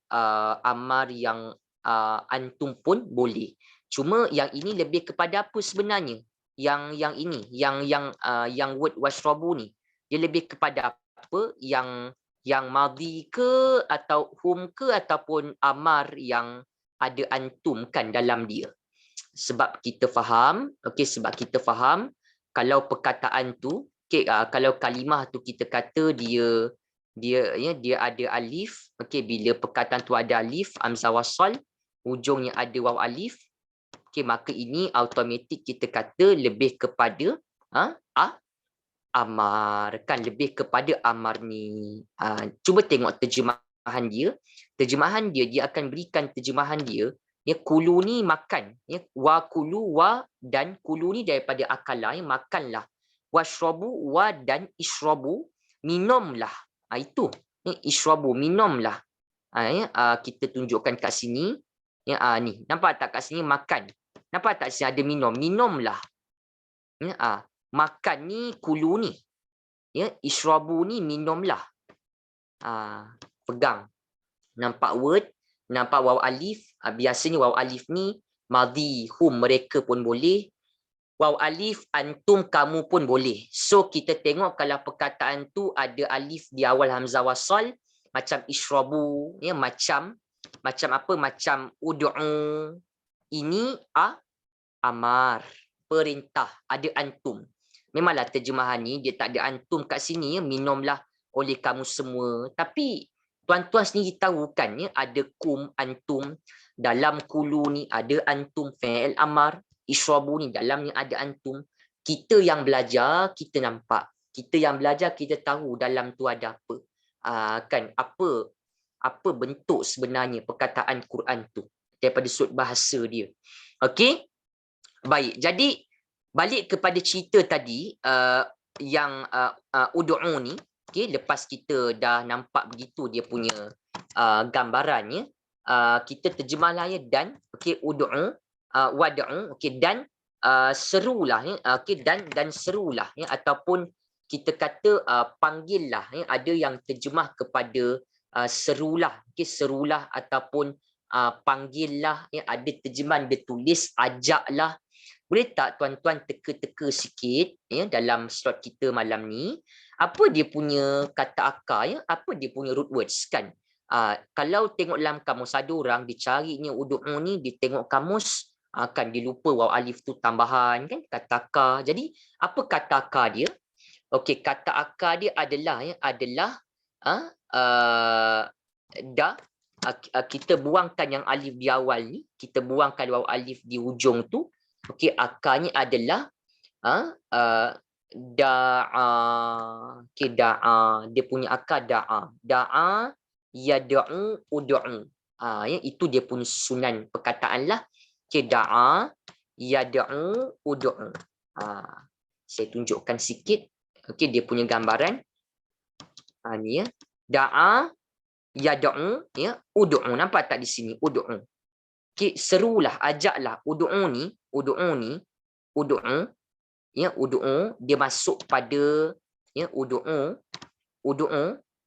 antum pun boleh. Cuma yang ini lebih kepada apa sebenarnya? Yang ini, yang word washrabu ni, dia lebih kepada apa? Yang madhi ke, atau hum ke, ataupun amar yang ada antum kan dalam dia. Sebab kita faham, okey, sebab kita faham kalau perkataan tu, okey, kalau kalimah tu kita kata dia ada alif, okey, bila perkataan tu ada alif, hamzah wasal, ujungnya ada waw alif, okey, maka ini automatik kita kata lebih kepada amar kan, lebih kepada amar ni. Cuba tengok terjemahan dia. Terjemahan dia akan berikan terjemahan dia. Ya, kulu ni makan, ya, wa kulu, wa dan kulu ni daripada akala, ya, makanlah. Washrabu, wa dan ishrabu, minumlah. Itu ya, ishrabu, minumlah. Ya, kita tunjukkan kat sini ya, ni nampak tak kat sini makan, nampak tak sini ada minumlah ya, makan ni kulu ni ya, ishrabu ni minumlah. Pegang, nampak word, nampak waw alif. Biasanya waw alif ni madhi, hum, mereka pun boleh. Waw alif antum, kamu pun boleh. So kita tengok kalau perkataan tu ada alif di awal hamzah wasal, macam ishrabu ya, macam apa? Macam ud'u, ini amar, perintah, ada antum. Memanglah terjemahan ni dia tak ada antum kat sini ya, minumlah oleh kamu semua. Tapi tuan-tuan sendiri tahu kan ya, ada kum, antum. Dalam kulu ni ada antum, fi'il amar. Ishrabu ni dalamnya ada antum. Kita yang belajar kita nampak, kita yang belajar kita tahu dalam tu ada apa. Kan apa bentuk sebenarnya perkataan Quran tu daripada sudut bahasa dia. Okey, baik, jadi balik kepada cerita tadi yang ud'u ni, okey, lepas kita dah nampak begitu dia punya gambarannya, kita terjemahlah ya, dan okey, ud'u wad'u, okey, dan serulah ya, okey, dan serulah ya, ataupun kita kata panggillah ya, ada yang terjemah kepada serulah, okey, serulah ataupun panggillah ya, ada terjemahan dia tulis ajaklah. Boleh tak tuan-tuan teka-teka sikit ya dalam slot kita malam ni, apa dia punya kata akar ya, apa dia punya root words kan? Kalau tengok dalam kamus ada orang dicarinya ud'u ni, dia tengok kamus kan dia lupa waw alif tu tambahan kan kata akar. Jadi apa kata akar dia? Okey, kata akar dia adalah ya, adalah dah kita buangkan yang alif di awal ni, kita buangkan waw alif di hujung tu. Okey, akarnya adalah da'a. Okey, da'a, dia punya akar da'a. Da'a yad'u ud'u. Ya, itu dia punya sunan perkataan lah. Okey, da'a yad'u ud'u. Saya tunjukkan sikit. Okey, dia punya gambaran. Ni ya. Da'a yad'u ya, ud'u. Nampak tak di sini ud'u? Okey, serulah, ajaklah. Ud'u ni ud'u ya, ud'u dia masuk pada ya, ud'u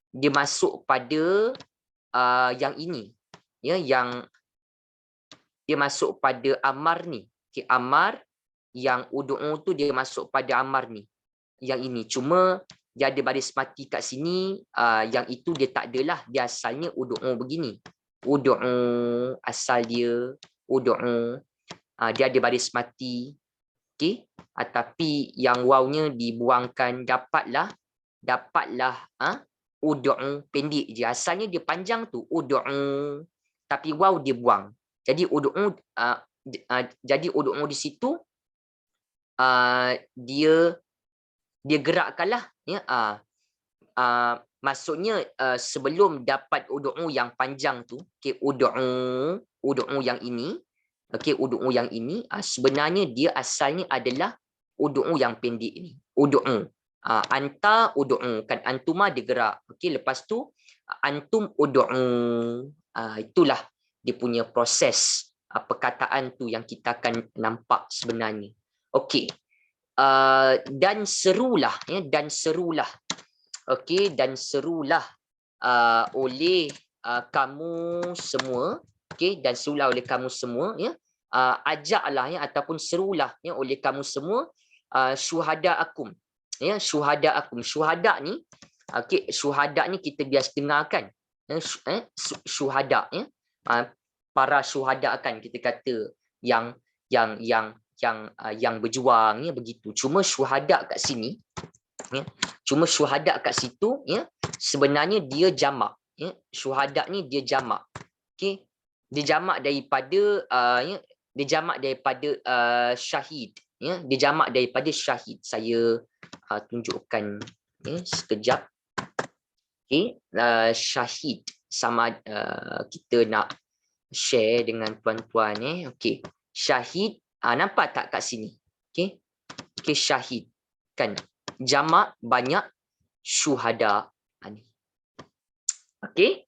dia masuk pada yang ini ya, yang dia masuk pada amar ni. Okey, amar yang ud'u tu dia masuk pada amar ni. Yang ini cuma dia ada baris mati kat sini, yang itu dia tak adalah, dia asalnya ud'u begini. Ud'u asal dia ud'u, dia ada baris mati. Okey, tapi yang wawnya dibuangkan, dapatlah ud'u pendek je. Asalnya dia panjang tu ud'u, tapi waw dia buang. Jadi ud'u di situ dia gerakkanlah ya. Maksudnya sebelum dapat ud'u yang panjang tu, okey, ud'u yang ini, okey, ud'u yang ini sebenarnya dia asalnya adalah ud'u yang pendek ni. Ud'u anta ud'u kan, antuma dia gerak. Okey, lepas tu antum ud'u. Itulah dia punya proses perkataan tu yang kita akan nampak sebenarnya. Okey, dan serulah ya, dan serulah. Okey, dan serulah oleh kamu semua. Okey, dan serulah oleh kamu semua ya. Ajaklah ya, ataupun serulah ya oleh kamu semua syuhada akum ya, syuhada akum. Syuhada ni okey, syuhada ni kita biasa dengarkan syuhada ya, para syuhada kan kita kata yang berjuang ya, begitu. Cuma syuhada kat sini ya, cuma syuhada kat situ ya, sebenarnya dia jamak ya. Syuhada ni dia jamak. Okey, dia jamak daripada ya, dia jamak daripada syahid ya, dia jamak daripada syahid. Saya tunjukkan ya, sekejap. Okey, syahid sama kita nak share dengan tuan-tuan okey, syahid nampak tak kat sini? Okey, okey, syahid kan jamak banyak syuhada ni. Okey,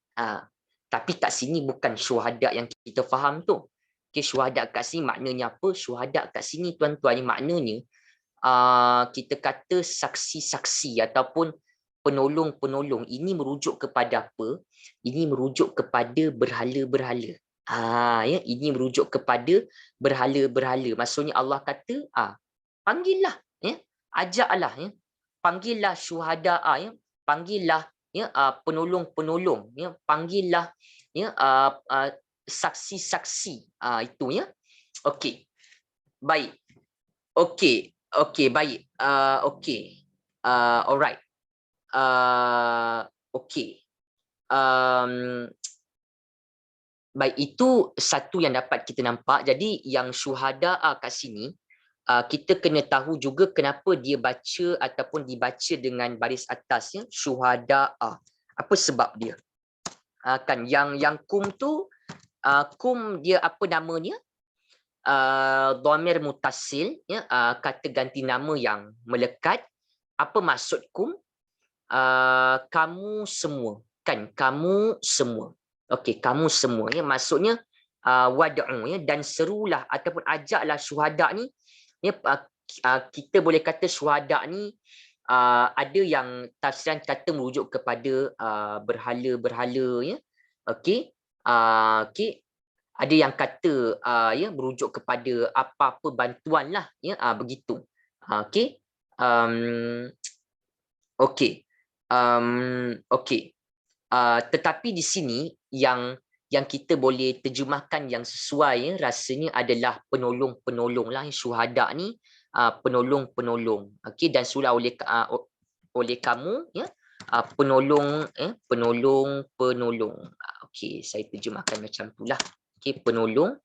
tapi kat sini bukan syuhada yang kita faham tu. Okey, syuhada kat sini maknanya apa? Syuhada kat sini tuan-tuan ni maknanya kita kata saksi-saksi ataupun penolong-penolong. Ini merujuk kepada apa? Ini merujuk kepada berhala-berhala. Ya, ini merujuk kepada berhala-berhala. Maksudnya Allah kata, panggillah ya, ajaklah ya, panggillah syuhada ya, panggillah ya penolong-penolong ya, panggillah ya saksi-saksi itu ya. Okey, baik. Okey, baik. Okey, alright. Okey. Baik, itu satu yang dapat kita nampak. Jadi yang syuhada kat sini, kita kena tahu juga kenapa dia baca ataupun dibaca dengan baris atasnya syuhada. Apa sebab dia? Kan yang kum tu, kum dia apa namanya? dhamir mutasil, ya, kata ganti nama yang melekat. Apa maksudkum? Kamu semua, kan, kamu semua. Okey, kamu semua, ya, maksudnya wad'u, ya, dan serulah ataupun ajaklah syuhada ni, ya, kita boleh kata syuhada ni ada yang tafsiran kata merujuk kepada berhala-berhala, ya. Okey. Okey, ada yang kata ya, merujuk kepada apa-apa bantuan lah, ya, begitu. Okey. Okey. Okey. Tetapi di sini yang kita boleh terjemahkan yang sesuai, ya, rasanya adalah penolong-penolong lah, syuhada ni penolong-penolong. Okey, dan surah oleh kamu, ya, penolong, penolong. Okey, saya terjemahkan macam itulah. Okey, penolong.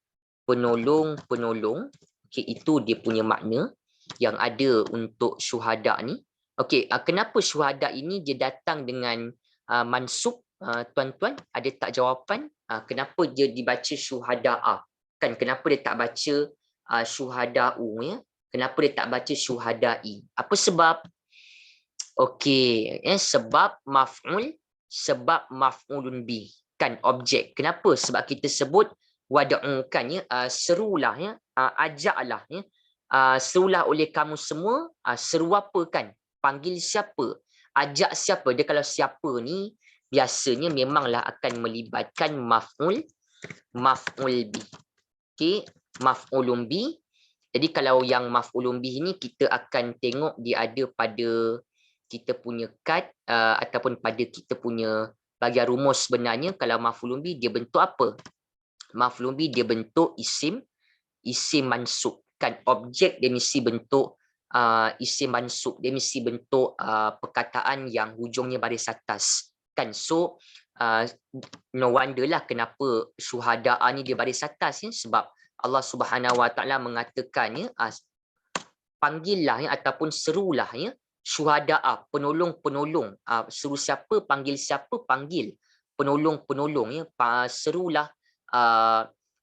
Okey, itu dia punya makna yang ada untuk syuhada ni. Okey, kenapa syuhada ini dia datang dengan mansub, tuan-tuan? Ada tak jawapan? Kenapa dia dibaca syuhada'a? Kan, kenapa dia tak baca syuhada'u, ya? Kenapa dia tak baca syuhada'i? Apa sebab? Okey, sebab maf'ulun bi, kan, objek. Kenapa? Sebab kita sebut wad'u, kan, ya, serulah, ya, ajaklah, ya. Serulah oleh kamu semua, seru apa, kan? Panggil siapa? Ajak siapa? Dia kalau siapa ni biasanya memanglah akan melibatkan maf'ul bi. Okey, maf'ulun bi. Jadi kalau yang maf'ulun bi ni kita akan tengok dia ada pada kita punya kad ataupun pada kita punya bahagian rumus sebenarnya. Kalau maf'ulun bi dia bentuk apa? Maf'ulun bi dia bentuk isim mansub, kan, objek dia mesti bentuk isim mansub, dia mesti bentuk perkataan yang hujungnya baris atas, kan. So no wonder lah kenapa syuhada ni dia baris atas, ya, sebab Allah Subhanahu Wa Taala mengatakan, ya, panggillah, ya, ataupun serulah, ya, syuhada'a, penolong-penolong. Seru siapa, panggil siapa, panggil penolong-penolong, ya, serulah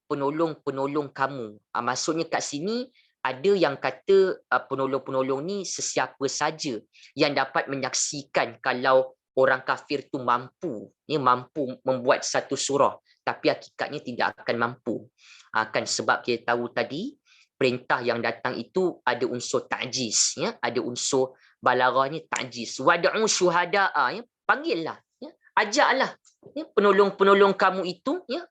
penolong-penolong kamu. Maksudnya kat sini ada yang kata penolong-penolong ni sesiapa saja yang dapat menyaksikan kalau orang kafir tu mampu, ya, mampu membuat satu surah, tapi hakikatnya tidak akan mampu. Kan, sebab kita tahu tadi perintah yang datang itu ada unsur ta'jiz, ya, ada unsur balaghahnya ta'jiz. Wad'u syuhada'a, ya, panggillah, ya, ajaklah, ya, penolong-penolong kamu itu, ya,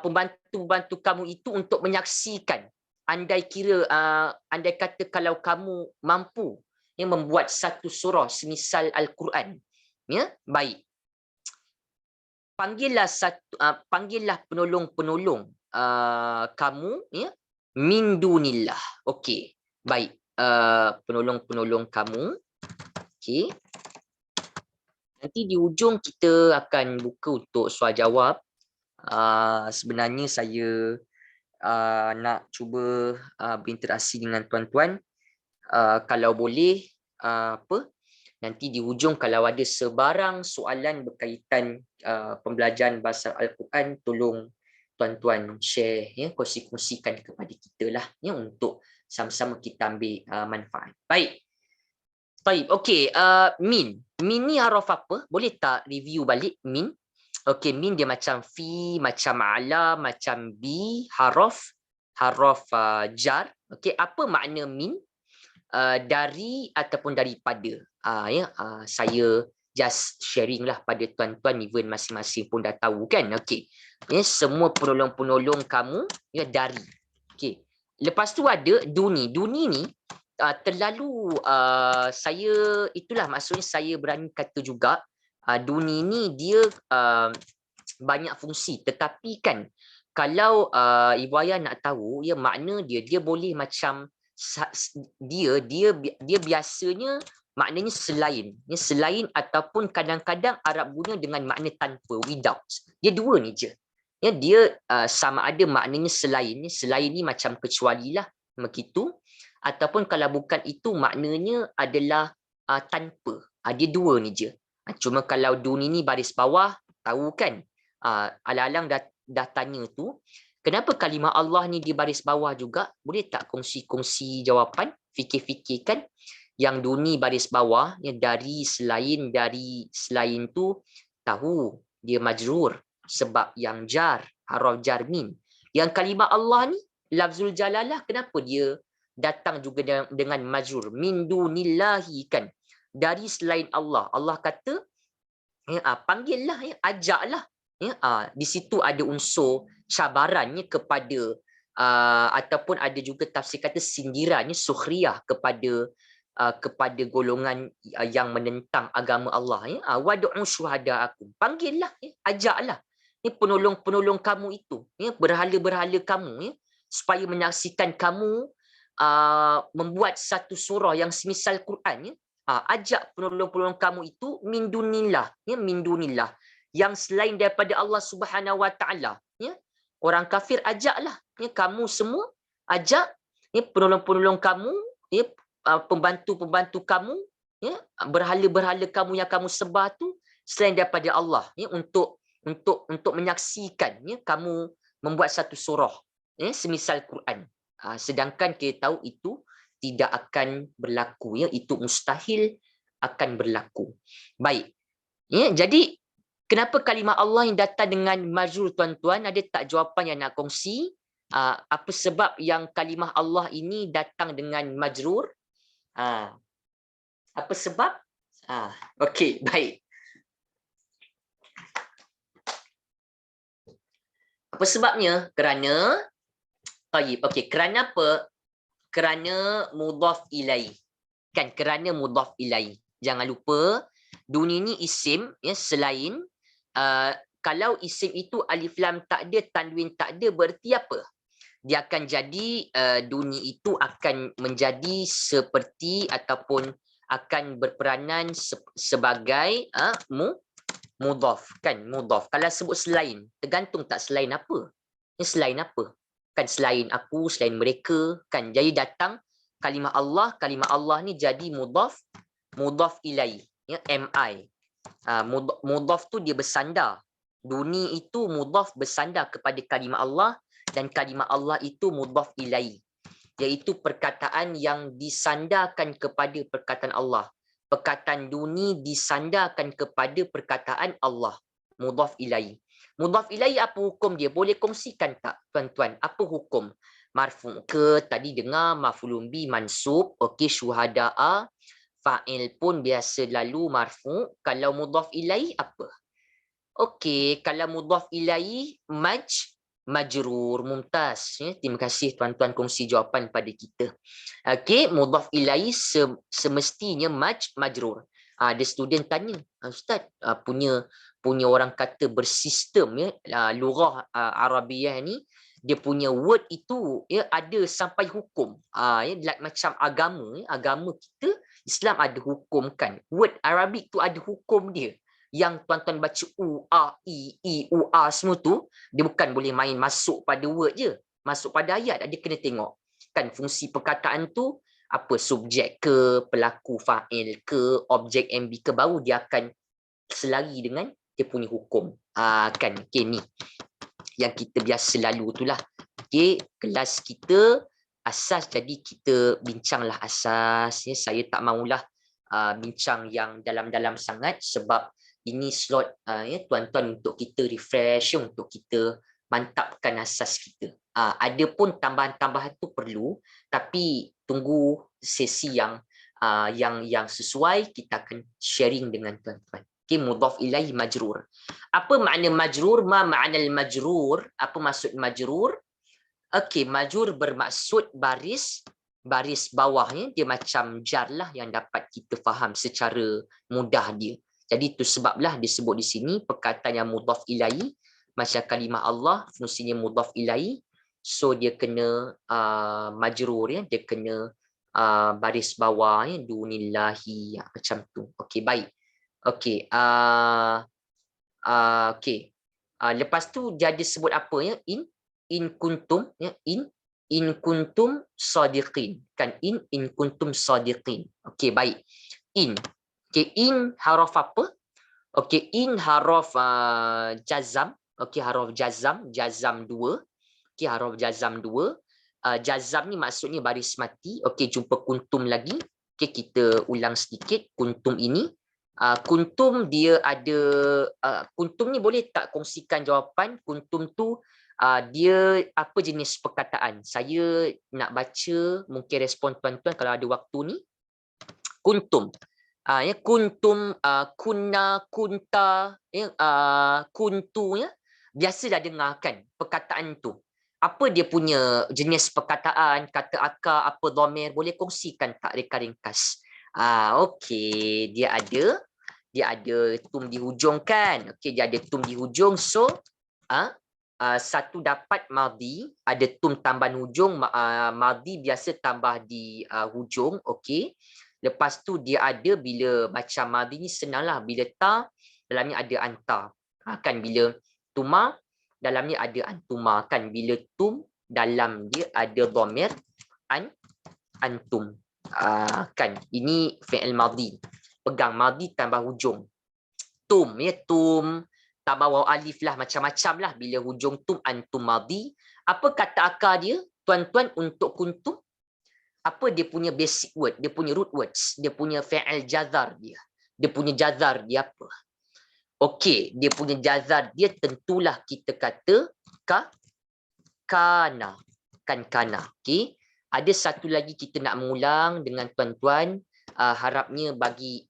pembantu-pembantu kamu itu untuk menyaksikan. Andai kata kalau kamu mampu, ya, membuat satu surah semisal Al-Quran, ya, baik. Panggillah penolong-penolong kamu, ya, min dunillah. Okey, baik. Penolong-penolong kamu. Okey. Nanti di ujung kita akan buka untuk soal jawab. Sebenarnya saya nak cuba berinteraksi dengan tuan-tuan. Kalau boleh, nanti di hujung kalau ada sebarang soalan berkaitan pembelajaran bahasa Al-Quran, tolong tuan-tuan share, ya, kongsi-kongsikan kepada kita lah, ya, untuk sama-sama kita ambil manfaat. Baik. Baik, okey. Min ni huruf apa? Boleh tak review balik min? Okey, min dia macam fi, macam ala, macam bi, huruf jar. Okey, apa makna min? Dari ataupun daripada. Saya just sharing lah pada tuan-tuan, even masing-masing pun dah tahu, kan. Okey, ya, semua penolong-penolong kamu, ya, dari. Okey, lepas tu ada duni. Duni ni terlalu saya, itulah maksudnya saya berani kata juga duni ni dia banyak fungsi, tetapi kan kalau Ibu Ayah nak tahu, ya, makna dia boleh macam dia biasanya maknanya selain, ya, selain ataupun kadang-kadang Arab guna dengan makna tanpa, without. Dia dua ni je, ya. Dia sama ada maknanya selain, selain ni macam kecuali lah begitu, ataupun kalau bukan itu maknanya adalah tanpa. Dia dua ni je. Cuma kalau duni ni baris bawah, tahu kan, alang-alang dah tanya tu, Kenapa kalimah Allah ni di baris bawah juga? Boleh tak kongsi-kongsi jawapan? Fikir-fikirkan yang duni baris bawah ya, dari selain tu tahu dia majrur sebab yang jar, haraf jar min. Yang kalimah Allah ni lafzul jalalah, kenapa dia datang juga dengan majrur? Min dunillahi kan. Dari selain Allah. Allah kata ya, panggillah, ya, ajaklah. Ya, di situ ada unsur cabarannya kepada ataupun ada juga tafsir kata sindirannya sukhriyah kepada golongan yang menentang agama Allah. Ya, wad'u syuhada'akum. Panggillah, ya, ajaklah. Ini penolong-penolong kamu itu, ya, berhala-berhala kamu, ya, supaya menyaksikan kamu membuat satu surah yang semisal Quran, ya. Ajak penolong-penolong kamu itu min dunillah, ya, min dunillah, yang selain daripada Allah Subhanahu Wa Taala, ya. Orang kafir ajaklah, ya, kamu semua ajak, ya, penolong-penolong kamu, ya, pembantu-pembantu kamu, ya, berhala-berhala kamu yang kamu sembah tu selain daripada Allah, ya, untuk menyaksikan, ya, kamu membuat satu surah, ya, semisal Quran. Sedangkan kita tahu itu tidak akan berlaku, ya, itu mustahil akan berlaku. Baik, ya, jadi kenapa kalimah Allah yang datang dengan majrur, tuan-tuan? Ada tak jawapan yang nak kongsi? Apa sebab yang kalimah Allah ini datang dengan majrur? Apa sebab? Okey, baik. Apa sebabnya? Kerana kerana apa? Kerana mudhaf ilaih. Kan, kerana mudhaf ilaih. Jangan lupa, dunia ni isim, ya, selain kalau isim itu alif lam tak ada, tanwin tak ada, berarti apa? Dia akan jadi dunia itu akan menjadi seperti ataupun akan berperanan sebagai mudhaf, kan, mudhaf. Kalau sebut selain, tergantung tak selain apa? Ini selain apa? Kan selain aku, selain mereka, kan. Jadi datang kalimah Allah ni jadi mudhaf ilaih, ya, mi. Mudhaf tu dia bersandar. Duni itu mudhaf bersandar kepada kalimah Allah, dan kalimah Allah itu mudhaf ilaih, iaitu perkataan yang disandarkan kepada perkataan Allah. Perkataan duni disandarkan kepada perkataan Allah, mudhaf ilaih. Mudhaf ilaih apa hukum dia? Boleh kongsikan tak, tuan-tuan? Apa hukum? Marfu ke? Tadi dengar maf'ulun bi mansub. Okey, syuhada'a. Fa'il pun biasa lalu marfu. Kalau mudhaf ilaih apa? Okey, kalau mudhaf ilaih majrur. Mumtaz. Ya, terima kasih tuan-tuan kongsi jawapan pada kita. Okey, mudhaf ilaih semestinya majrur. Ada student tanya, Ustaz, punya orang kata bersistem, ya, lughah Arabiah ni, dia punya word itu, ya, ada sampai hukum. Ya, like macam agama, ya, agama kita Islam ada hukum, kan. Word Arabik tu ada hukum dia. Yang tuan-tuan baca u, a, i, u, a semua tu, dia bukan boleh main masuk pada word je, masuk pada ayat, dia kena tengok, kan, fungsi perkataan tu apa, subjek ke, pelaku fa'il ke, objek MB ke, baru dia akan selari dengan dia punya hukum. Kan, okay, ni yang kita biasa lalu itulah. Okay, kelas kita asas, jadi kita bincanglah asas, ya. Saya tak maulah bincang yang dalam-dalam sangat, sebab ini slot, ya, tuan-tuan, untuk kita refresh, untuk kita mantapkan asas kita. Ada pun tambahan-tambahan tu perlu, tapi tunggu sesi yang sesuai, kita akan sharing dengan tuan-tuan. Okay, mudhaf ilaih majrur. Apa makna majrur? Ma ma'na al-majrur? Apa maksud majrur? Okey, majrur bermaksud baris bawahnya, dia macam jar lah, yang dapat kita faham secara mudah dia. Jadi itu sebablah disebut di sini perkataan yang mudhaf ilaih, macam kalimah Allah fungsinya mudhaf ilaih, so dia kena majrur, ya, dia kena baris bawah, ya, dunillahi, ya, macam tu. Okey, baik. Okey, okey. Lepas tu jadi sebut apa, ya? In kuntum, ya, in kuntum sadiqin, kan, in kuntum sadiqin. Okey, baik. In. Okey, in haraf apa? Okey, in haraf jazam. Okey, haraf jazam 2. okey, huruf jazam 2. Jazam ni maksudnya baris mati. Okey, jumpa kuntum lagi. Okey, kita ulang sedikit kuntum ini. Kuntum dia ada kuntum ni boleh tak kongsikan jawapan kuntum tu dia apa jenis perkataan? Saya nak baca, mungkin respon tuan-tuan kalau ada waktu ni. Kuntum. Ya, kuntum, kunna, kunta, ya, kuntu, ya. Biasa dah dengar kan perkataan tu. Apa dia punya jenis perkataan, kata akar, apa dhamir, boleh kongsikan tak reka ringkas? Okey, dia ada tum di hujung kan? Okey, dia ada tum di hujung. So, satu dapat madhi, ada tum tambahan hujung, madhi biasa tambah di hujung, okey. Lepas tu dia ada bila macam madhi ni senanglah, bila ta dalamnya ada anta. Kan bila tuma dalamnya ada antuma, kan bila tum dalam dia ada dhamir antum. Kan ini fi'il madhi. Pegang madhi tambah hujung. Tum, ya, tum tambah waw alif lah, macam-macam lah bila hujung tum antum madhi. Apa kata akar dia tuan-tuan untuk kuntum? Apa dia punya basic word, dia punya root words, dia punya fi'il jazar dia. Dia punya jazar dia apa? Okey, dia punya jazar dia tentulah kita kata kana. Kan kana. Okey. Ada satu lagi kita nak mengulang dengan tuan-tuan, harapnya bagi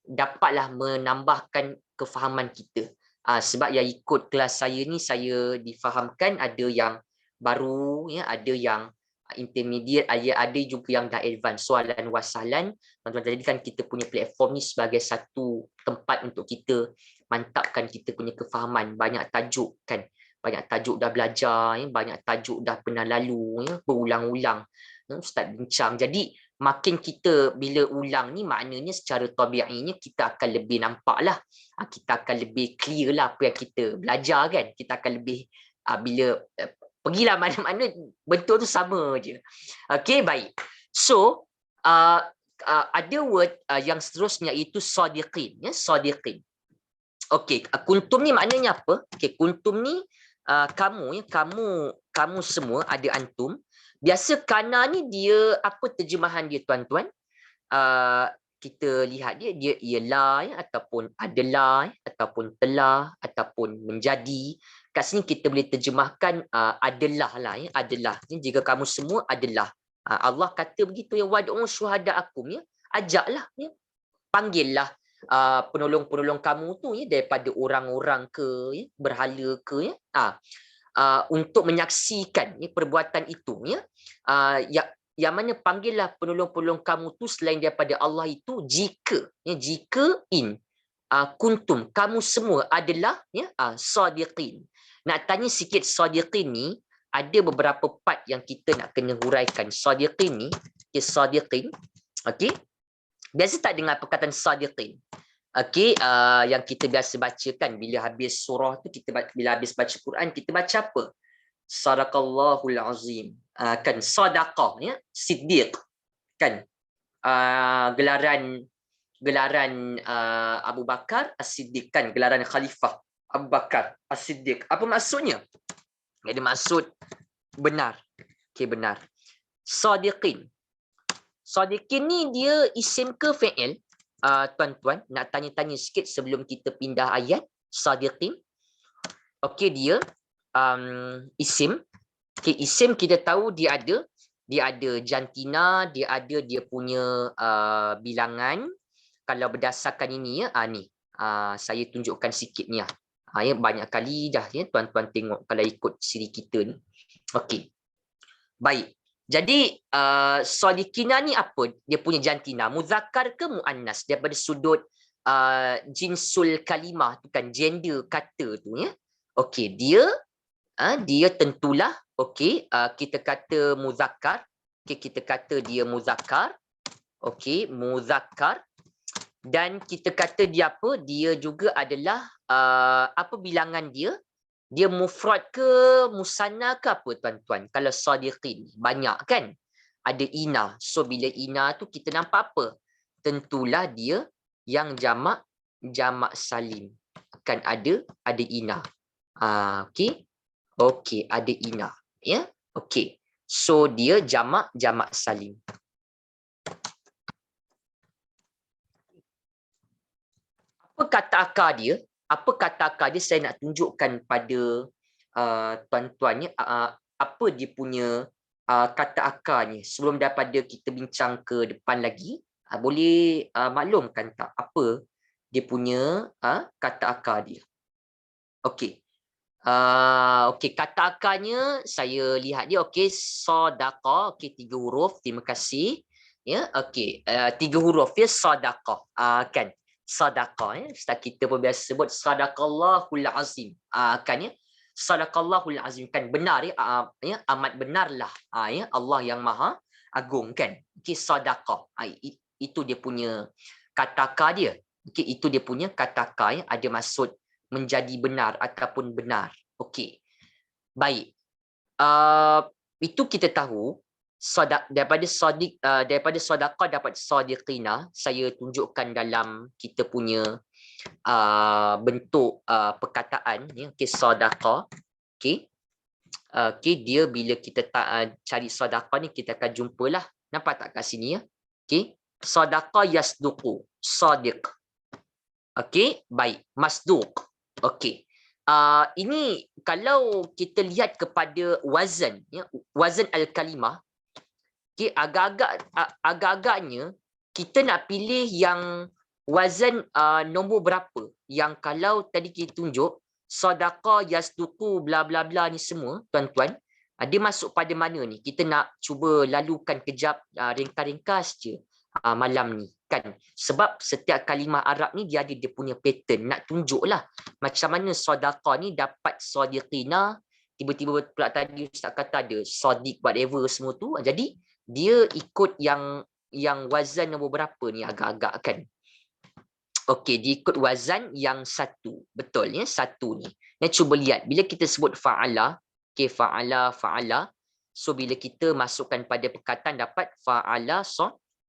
dapatlah menambahkan kefahaman kita. Sebab yang ikut kelas saya ni, saya difahamkan ada yang baru, ya, ada yang intermediate, ada juga yang dah advance. Soalan wasalan, tuan-tuan, jadikan kita punya platform ni sebagai satu tempat untuk kita mantapkan kita punya kefahaman. Banyak tajuk kan, banyak tajuk dah belajar, ya, banyak tajuk dah pernah lalu, ya, berulang-ulang, ya, Ustaz bincang. Jadi makin kita bila ulang ni, maknanya secara tabi'inya kita akan lebih nampak lah, kita akan lebih clear lah apa yang kita belajar kan. Kita akan lebih bila pergilah mana-mana bentuk tu sama je. Okey, baik. So ada word yang seterusnya iaitu sadiqin, ya, sadiqin. Okey, kuntum ni maknanya apa? Okey, kuntum ni kamu, ya, kamu semua, ada antum. Biasa kana ni dia apa terjemahan dia tuan-tuan? Kita lihat dia ialah, ya, ataupun adalah, ya, ataupun telah, ataupun menjadi. Kat sini kita boleh terjemahkan adalah lah, ya, adalah. Jika kamu semua adalah. Allah kata begitu, ya, wad'u syuhada'akum, ya, ajaklah, ya, panggillah penolong-penolong kamu tu, ya, daripada orang-orang ke, ya, berhala ke, ya, untuk menyaksikan, ya, perbuatan itu, ya, yang mana panggillah penolong-penolong kamu tu selain daripada Allah itu jika, ya, jika kuntum, kamu semua adalah, ya, sadiqin. Nak tanya sikit sadiqin ni, ada beberapa part yang kita nak kena huraikan. Sadiqin ni, okay, sadiqin, okey. Biasa tak dengar perkataan sadiqin? Okey, yang kita biasa baca kan bila habis surah tu, bila habis baca Quran, kita baca apa? Sadaqallahul azim. Kan sadaqah, ya, siddiq. Kan gelaran Abu Bakar As-Siddiq, kan gelaran khalifah Abu Bakar As-Siddiq. Apa maksudnya? Ada maksud benar. Okey, benar. Sadiqin. Sadiqin ni dia isim ke fi'il? Tuan-tuan, nak tanya-tanya sikit sebelum kita pindah ayat. Sadiqin. Okey, dia isim. Okey, isim kita tahu dia ada jantina, dia punya bilangan. Kalau berdasarkan ini, ya, ni saya tunjukkan sikit ni, ya, banyak kali dah, ya, tuan-tuan tengok kalau ikut siri kita ni. Okey, baik. Jadi sadiqina ni apa? Dia punya jantina, muzakkar ke muannas? Daripada sudut jinsul kalimah tu kan, gender kata tu, ya. Okey, dia tentulah, okey, kita kata muzakkar. Okey, kita kata dia muzakkar. Okey, muzakkar. Dan kita kata dia apa? Dia juga adalah apa bilangan dia? Dia mufrad ke musanna ke apa tuan-tuan? Kalau sadiqin banyak kan? Ada ina. So bila ina tu kita nampak apa? Tentulah dia yang jamak salim. Kan ada ina. Okey. Okey, ada ina. Ya. Okey. So dia jamak salim. Apa kata akar dia? Apa kata akar dia saya nak tunjukkan pada tuan-tuan apa dia punya kata akarnya. Sebelum daripada kita bincang ke depan lagi, boleh maklumkan tak apa dia punya kata akar dia? Okey. Okey, kata akarnya saya lihat dia okey, sadaqa, okey 3 huruf, terima kasih. Ya, okey, 3 huruf ya sadaqah. Kan. Sadaqah ya. Ustaz kita pun biasa sebut sadaqallahul azim. Kan ya. Sadaqallahul azim kan benar ya, ya amat benarlah. Ya Allah yang Maha Agung kan. Okey, sadaqah. Itu dia punya kata akar dia. Okey, itu dia punya kata akar ya, ada maksud menjadi benar ataupun benar. Okey. Baik. Itu kita tahu daripada sedekah dapat sadiqina. Saya tunjukkan dalam kita punya bentuk perkataan ya. Okey, sedekah. Okey. Okey, dia bila kita cari sedekah ni kita akan jumpalah. Nampak tak kat sini ya? Okey. Sedekah yasduqu. Sadiq. Okey, baik. Masduq. Okey. Ini kalau kita lihat kepada wazan, ya, wazan al-kalimah, okay, agak-agaknya kita nak pilih yang wazan nombor berapa. Yang kalau tadi kita tunjuk, sadaqa, yasduqu, bla bla bla ni semua, tuan-tuan, dia masuk pada mana ni? Kita nak cuba lalukan kejap, ringkas-ringkas je malam ni. Kan? Sebab setiap kalimah Arab ni dia ada dia punya pattern. Nak tunjuklah macam mana sadaqa ni dapat sadiqina, tiba-tiba pula tadi Ustaz kata ada sadiq whatever semua tu. Jadi dia ikut yang wazan nombor berapa ni agak-agak kan. Okey, dia ikut wazan yang satu. Betul ya, satu ni. Cuba lihat bila kita sebut fa'ala, okey fa'ala. So bila kita masukkan pada perkataan dapat fa'ala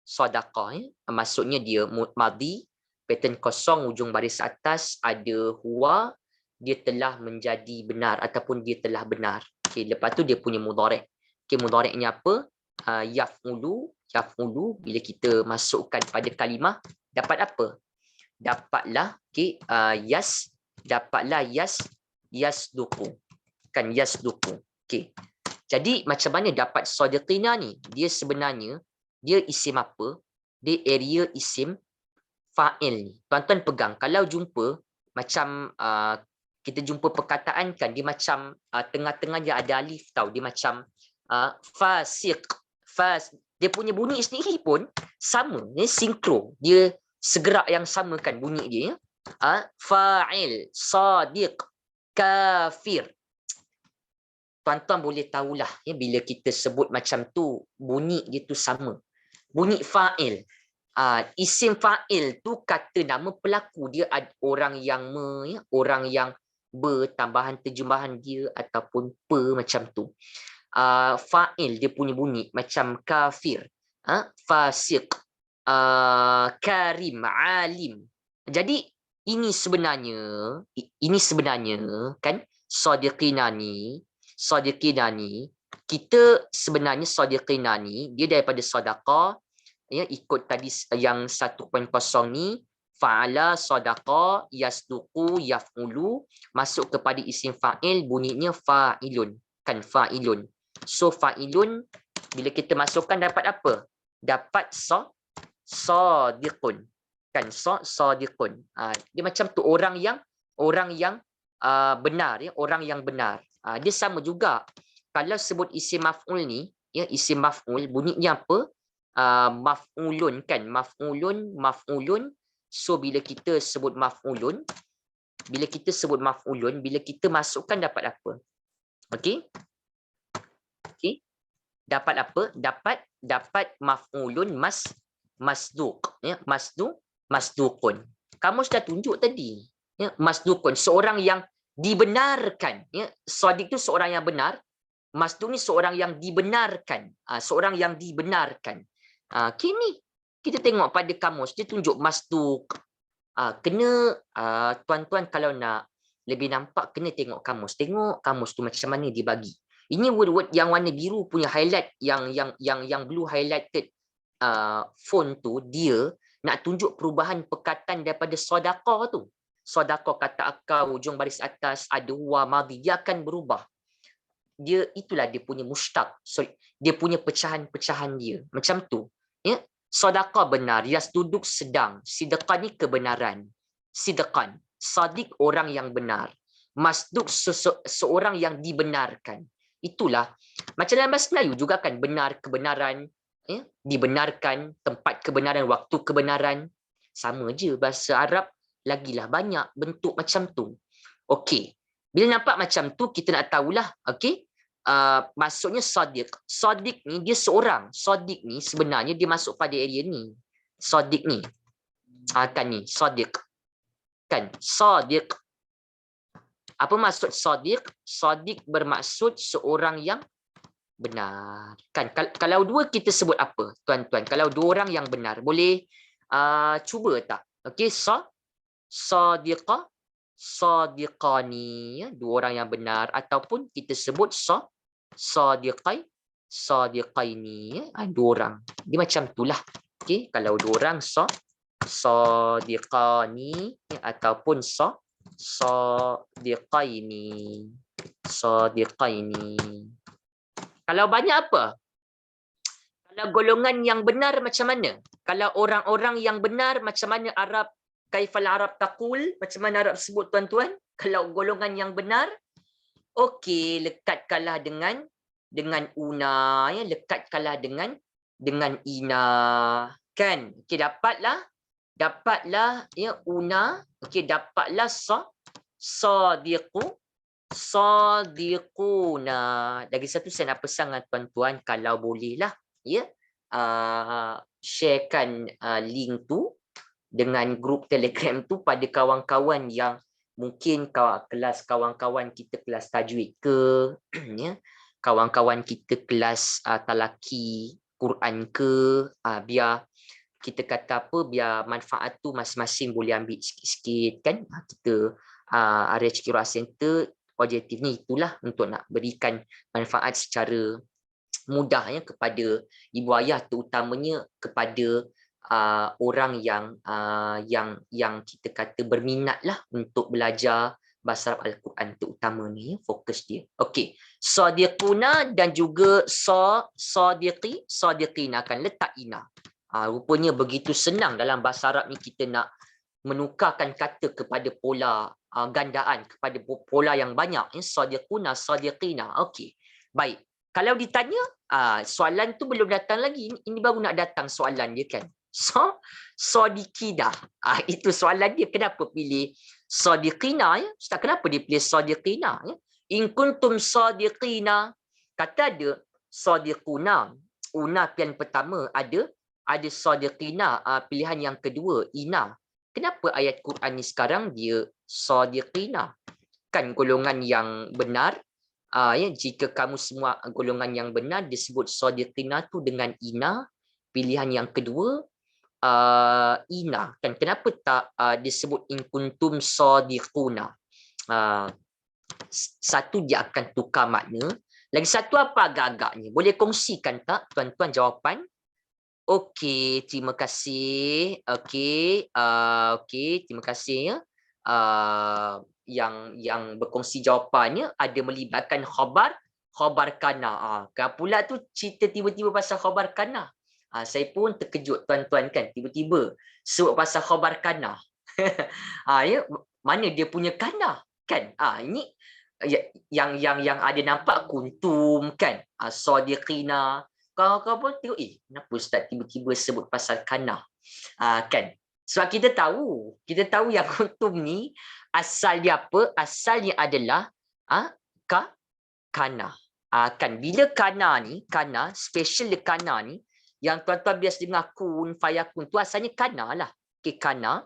sadaqah ya. Maksudnya dia madhi, pattern kosong ujung baris atas ada huwa, dia telah menjadi benar ataupun dia telah benar. Okey, lepas tu dia punya mudhari'. Okey, mudhari'nya apa? Yaf'ulu bila kita masukkan pada kalimah dapat apa? Dapatlah okey, dapatlah yasduqu. Kan yasduqu. Okey. Jadi macam mana dapat sadiqina ni? Dia sebenarnya dia isim apa? Dia area isim fa'il ni. Tuan-tuan pegang. Kalau jumpa macam kita jumpa perkataan kan dia macam tengah-tengah dia ada alif tau. Dia macam fasiq. Dia punya bunyi sendiri pun sama. Dia sinkro. Dia segerak yang sama kan bunyi dia ya. Fa'il, sadiq, kafir. Tuan-tuan boleh tahulah ya, bila kita sebut macam tu bunyi dia tu sama. Bunyi fa'il. Isim fa'il tu kata nama pelaku dia orang yang ya, orang yang tambahan terjemahan dia ataupun macam tu. Fa'il dia punya bunyi macam kafir, fasiq, karim, alim. Jadi ini sebenarnya kan sadiqina ni kita sebenarnya sadiqina ni dia daripada sadaqah ya, ikut tadi yang 1.0 ni fa'ala sadaqa yasduqu yaf'ulu masuk kepada isim fa'il bunyinya fa'ilun kan fa'ilun. So fa'ilun bila kita masukkan dapat apa? Dapat sadiqun kan sadiqun. Dia macam tu orang yang benar ya, orang yang benar. Dia sama juga kalau sebut isim maf'ul ni ya, isim maf'ul bunyinya apa? Maf'ulun kan, maf'ulun. So bila kita sebut maf'ulun, bila kita masukkan dapat apa? Okey, dapat apa? Dapat maf'ulun masduq ya, masduqun. Kamu sudah tunjuk tadi ya, masduqun seorang yang dibenarkan ya. Sadiq tu seorang yang benar, masduq ni seorang yang dibenarkan, kini kita tengok pada kamus dia tunjuk masduq. Kena tuan-tuan kalau nak lebih nampak kena tengok kamus. Tengok kamus tu macam mana dibagi. Ini word-word yang warna biru punya highlight, yang blue highlighted font tu, dia nak tunjuk perubahan perkataan daripada sedekah tu. Sedekah kata akal, ujung baris atas ada wa madhi, dia akan berubah. Dia itulah dia punya mushtaq. Sorry, dia punya pecahan-pecahan dia. Macam tu. Ya. Sedekah benar, yas duduk sedang. Sidqah ni kebenaran. Sidqan. Sadiq orang yang benar. Masduq seorang yang dibenarkan. Itulah. Macam dalam bahasa Melayu juga kan, benar, kebenaran, ya, dibenarkan, tempat kebenaran, waktu kebenaran. Sama je bahasa Arab, lagilah banyak bentuk macam tu. Okey. Bila nampak macam tu, kita nak tahulah, okey. Maksudnya sadiq. Sadiq ni dia seorang. Sadiq ni sebenarnya dia masuk pada area ni. Sadiq ni. Kan ni, sadiq. Kan, sadiq. Apa maksud sadiq? Sadiq bermaksud seorang yang benar. Kan, kalau dua kita sebut apa, tuan-tuan? Kalau dua orang yang benar, boleh cuba tak? Okey, sadiqah, sadiqani, ya, dua orang yang benar, ataupun kita sebut sadiqai, sadiqaini, ya, dua orang. Dia macam itulah. Okey, kalau dua orang sadiqani, ya, ataupun sadiqaini. Sadiqaini. Kalau banyak apa? Kalau golongan yang benar macam mana? Kalau orang-orang yang benar macam mana Arab? Kaifal Arab taqul? Macam mana Arab sebut, tuan-tuan? Kalau golongan yang benar, okey, lekatkanlah dengan una, ya, lekatkanlah dengan ina, kan? Okey, dapatlah ya una, okey, dapatlah sadiqu, sadiquna. Lagi satu saya nak pesan dengan tuan-tuan, kalau bolehlah, ya, sharekan link tu dengan grup Telegram tu pada kawan-kawan yang mungkin kelas kawan-kawan kita kelas tajwid ke, ya, kawan-kawan kita kelas talaki Quran ke, biar kita kata apa, biar manfaat tu masing-masing boleh ambil sikit-sikit, kan. Kita RH Qiraat Center objektif ni itulah untuk nak berikan manfaat secara mudah, ya, kepada ibu ayah, terutamanya kepada orang yang kita kata berminatlah untuk belajar bahasa Arab Al-Quran terutama ni, ya, fokus dia. Okey, sadiquna dan juga sadiqi, sadiqina, akan letak ina. Rupanya begitu senang dalam bahasa Arab ni kita nak menukarkan kata kepada pola gandaan, kepada pola yang banyak, ya, sadiquna, sadiqina. Okey, baik. Kalau ditanya, soalan tu belum datang lagi, ini baru nak datang soalan dia, kan. Sadiqina. Itu soalan dia, kenapa pilih sadiqina, ya? Ustaz, kenapa dia pilih sadiqina, ya? In kuntum sadiqina. Kata ada sadiquna. Una pilihan pertama, ada sadiqina, pilihan yang kedua ina. Kenapa ayat Quran ni sekarang dia sadiqina? Kan golongan yang benar, ya, jika kamu semua golongan yang benar disebut sadiqina tu dengan ina. Pilihan yang kedua ina, kan. Kenapa tak disebut in kuntum sadiquna? Satu, dia akan tukar makna. Lagi satu, apa agak-agaknya? Boleh kongsikan tak, tuan-tuan, jawapan? Okey, terima kasih. Okey, terima kasih, ya. Yang berkongsi jawapannya ada melibatkan khabar kana. Pula tu cerita tiba-tiba pasal khabar kana. Saya pun terkejut, tuan-tuan, kan, tiba-tiba sebut pasal khabar kana. Ya, mana dia punya kana, kan? Ini yang ada nampak kuntum, kan, sadiqina. Kau pun tengok, kenapa Ustaz tiba-tiba sebut pasal kana, kan? Sebab kita tahu yang kuntum ni asal dia apa? Asalnya adalah kana. Kan, bila kana ni, special dia kana ni, yang tuan-tuan biasa dengar kun, fayakun tu asalnya kana lah. Okay, kana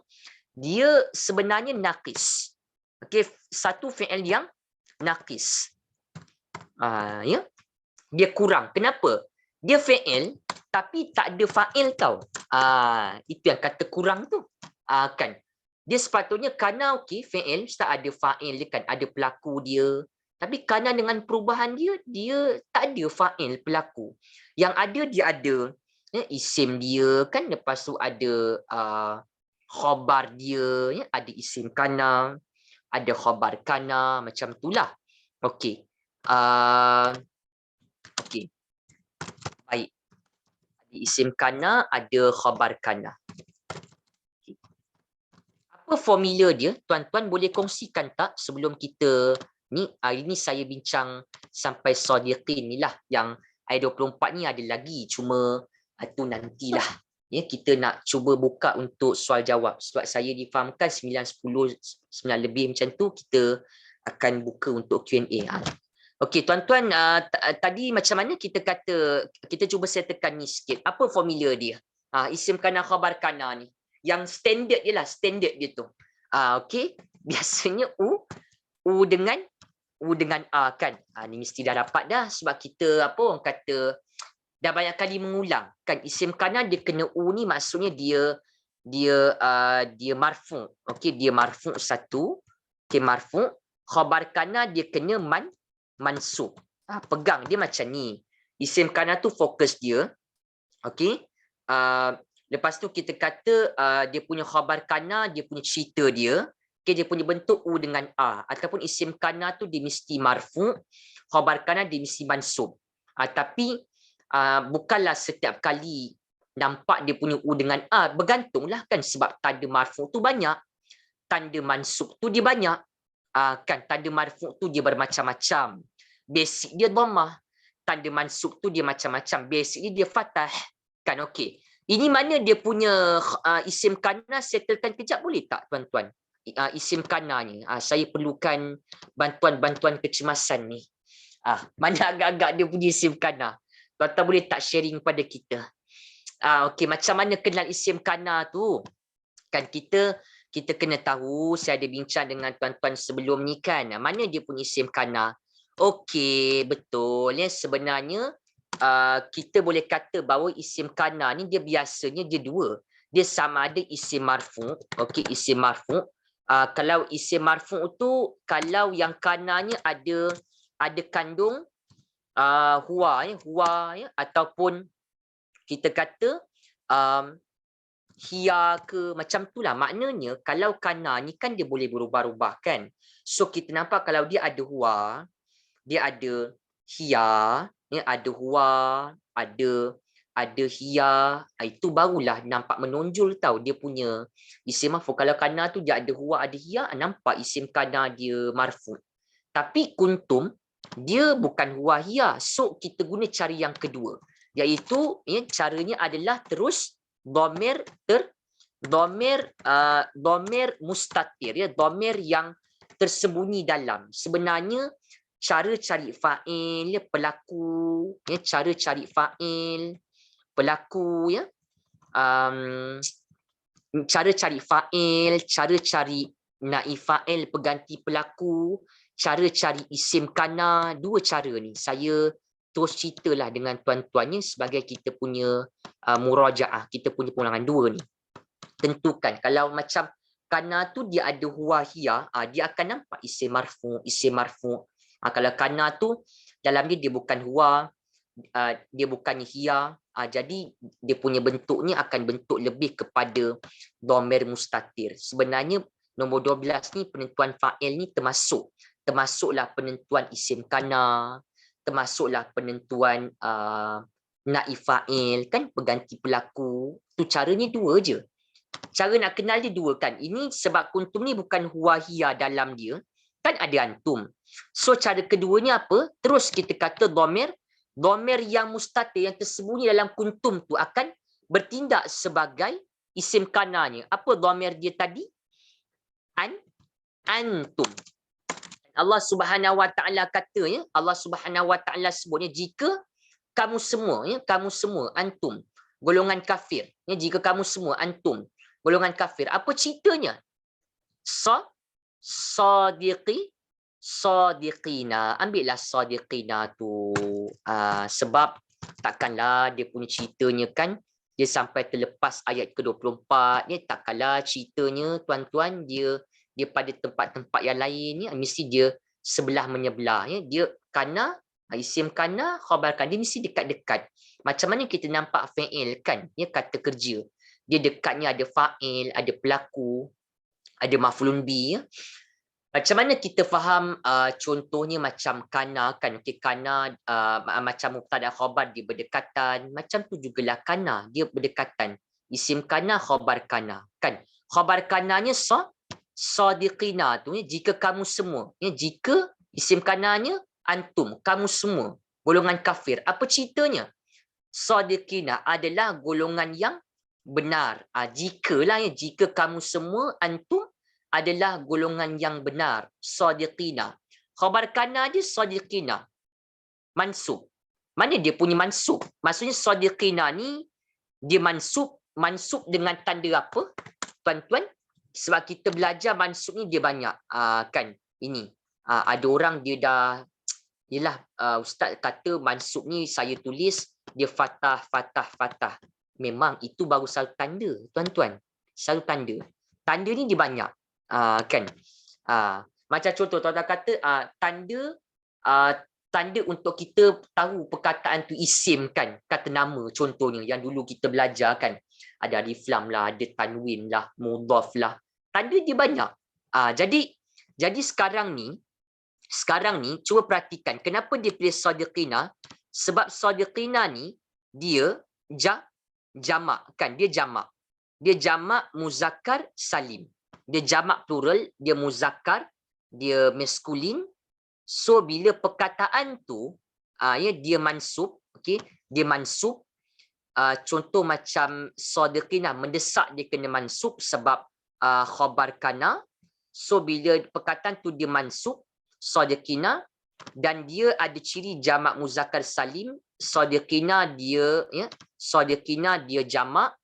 dia sebenarnya naqis. Okay, satu fi'il yang naqis. Ya, dia kurang. Kenapa? Dia fi'il tapi tak ada fa'il tau. Itu yang kata kurang tu. Kan, Dia sepatutnya kana okey, fi'il mesti ada fa'il dia kan, ada pelaku dia. Tapi kana dengan perubahan dia, dia tak ada fa'il pelaku. Yang ada dia ada isim dia kan, lepas tu ada khabar dia, ada isim kana, ada khabar kana, macam itulah. Okey. Okey. Baik. Ada isim kana, ada khabar kana. Apa formula dia? Tuan-tuan boleh kongsikan tak sebelum kita ni? Hari ni saya bincang sampai sadiqin ni lah. Yang ayat 24 ni ada lagi, cuma tu nantilah. Ya, kita nak cuba buka untuk soal jawab. Sebab saya difahamkan 9, 10, 9 lebih macam tu, kita akan buka untuk Q&A. Okey, tuan-tuan, tadi macam mana kita kata, kita cuba settlekan ni sikit. Apa formula dia? Isim kana, khabar kana ni. Yang standard je lah, standard dia tu. Okey, biasanya U dengan A kan. Ni mesti dah dapat dah sebab kita apa orang kata dah banyak kali mengulang kan. Isim kana dia kena U ni maksudnya dia marfu'. Okey, dia marfu' satu. Okey, marfu'. Khabar kana dia kena mansub. Pegang dia macam ni. Isim kana tu fokus dia. Okey. Lepas tu kita kata dia punya khabar kana, dia punya cerita dia. Okay, dia punya bentuk U dengan A. Ataupun isim kana tu dia mesti marfu', khabar kana dia mesti mansub. Tapi bukanlah setiap kali nampak dia punya U dengan A. Bergantunglah kan sebab tanda marfu' tu banyak. Tanda mansub tu dia banyak. Kan tanda marfu' tu dia bermacam-macam. Basic dia dhammah. Tanda mansub tu dia macam-macam. Basic dia fathah. Kan okey. Ini mana dia punya isim kana, settlekan kejap boleh tak tuan-tuan? Isim kana ni. Saya perlukan bantuan-bantuan kecemasan ni. Mana agak-agak dia punya isim kana? Tuan-tuan boleh tak sharing pada kita? Okey, macam mana kenal isim kana tu? Kan kita kena tahu, saya ada bincang dengan tuan-tuan sebelum ni kan. Mana dia punya isim kana? Okey, betul ya. Sebenarnya kita boleh kata bahawa isim kana ni dia biasanya dia dua. Dia sama ada isim marfu'. Okey, isim marfu'. Kalau isim marfu' tu, kalau yang kananya ada kandung huwa ya, ataupun kita kata hiya ke, macam itulah. Maknanya kalau kana ni kan dia boleh berubah-ubah kan. So kita nampak kalau dia ada huwa, dia ada hiya, ya, ada huwa, ada hiya, itu barulah nampak menonjol tahu dia punya isim marfu'. Kalau kana tu dia ada huwa, ada hiya, nampak isim kana dia marfu'. Tapi kuntum dia bukan huwa hiya. So kita guna cara yang kedua, iaitu caranya adalah terus dhamir mustatir, ya, dhamir yang tersembunyi dalam. Sebenarnya cara cari fa'il, pelaku, cara cari fa'il, pelaku, ya. Cara cari fa'il, cara cari naib fa'il pengganti pelaku, cara cari isim kana, dua cara ni. Saya terus ceritalah dengan tuan-tuannya sebagai kita punya murajaah, kita punya pengulangan dua ni. Tentukan kalau macam kana tu dia ada huwa hiya, dia akan nampak isim marfu'. Kalau kana tu dalam dia bukan huwa, dia bukan hiya, jadi dia punya bentuknya akan bentuk lebih kepada dhamir mustatir. Sebenarnya nombor 12 ni penentuan fa'il ni termasuklah penentuan isim kana, termasuklah penentuan naib fa'il kan, pengganti pelaku. Tu caranya dua je. Cara nak kenal dia dua kan. Ini sebab kuntum ni bukan huwa hiya dalam dia, kan ada antum. So cara keduanya apa? Terus kita kata dhamir yang mustatir, yang tersembunyi dalam kuntum tu akan bertindak sebagai isim kananya. Apa dhamir dia tadi? Antum. Allah Subhanahu Wa Taala kata, ya, Allah Subhanahu Wa Taala sebutnya jika kamu semua, ya, kamu semua antum golongan kafir, ya, jika kamu semua antum golongan kafir, apa ceritanya? Sadiqina. Ambillah sadiqina tu. Sebab takkanlah dia punya ceritanya kan dia sampai terlepas ayat ke-24 ni, tak kalah ceritanya tuan-tuan dia pada tempat-tempat yang lain ni mesti dia sebelah menyebelah ya. Dia kana, isim kana, khabar kana, dia mesti dekat-dekat. Macam mana kita nampak fa'il kan, ya, kata kerja. Dia dekatnya ada fa'il, ada pelaku, ada maf'ulun bi ya. Macam mana kita faham contohnya macam kana kan, okay, kana macam mubtada khabar dia berdekatan, macam tu jugalah kana dia berdekatan. Isim kana, khabar kana kan. Khabar kananya sadiqina tu ya, jika kamu semua ya, jika isim kananya antum, kamu semua golongan kafir. Apa ceritanya? Sadiqina adalah golongan yang benar. Jikalah ya, jika kamu semua antum adalah golongan yang benar. Sadiqina. Khabar kana dia sadiqina. Mansub. Mana dia punya mansub? Maksudnya sadiqina ni dia mansub dengan tanda apa? Tuan-tuan, sebab kita belajar mansub ni dia banyak. Kan ini. Ada orang dia dah, yelah, ustaz kata mansub ni saya tulis dia fathah. Memang itu baru satu tanda, tuan-tuan. Satu tanda. Tanda ni dia banyak. Kan. Macam contoh tuan-tuan kata tanda untuk kita tahu perkataan tu isim kan, kata nama contohnya yang dulu kita belajar kan, ada alif lam lah, ada tanwin lah, mudhaf lah, tanda dia banyak. Jadi sekarang ni cuba perhatikan kenapa dia pilih sadiqina. Sebab sadiqina ni dia jamak kan, dia jamak muzakkar salim. Dia jamak plural, dia muzakkar, dia maskulin. So bila perkataan tu ya dia mansub, okey, dia mansub. Contoh macam sadiqina, mendesak dia kena mansub sebab khabar kana. So bila perkataan tu dia mansub sadiqina dan dia ada ciri jamak muzakkar salim, sadiqina dia ya, sadiqina dia jamak.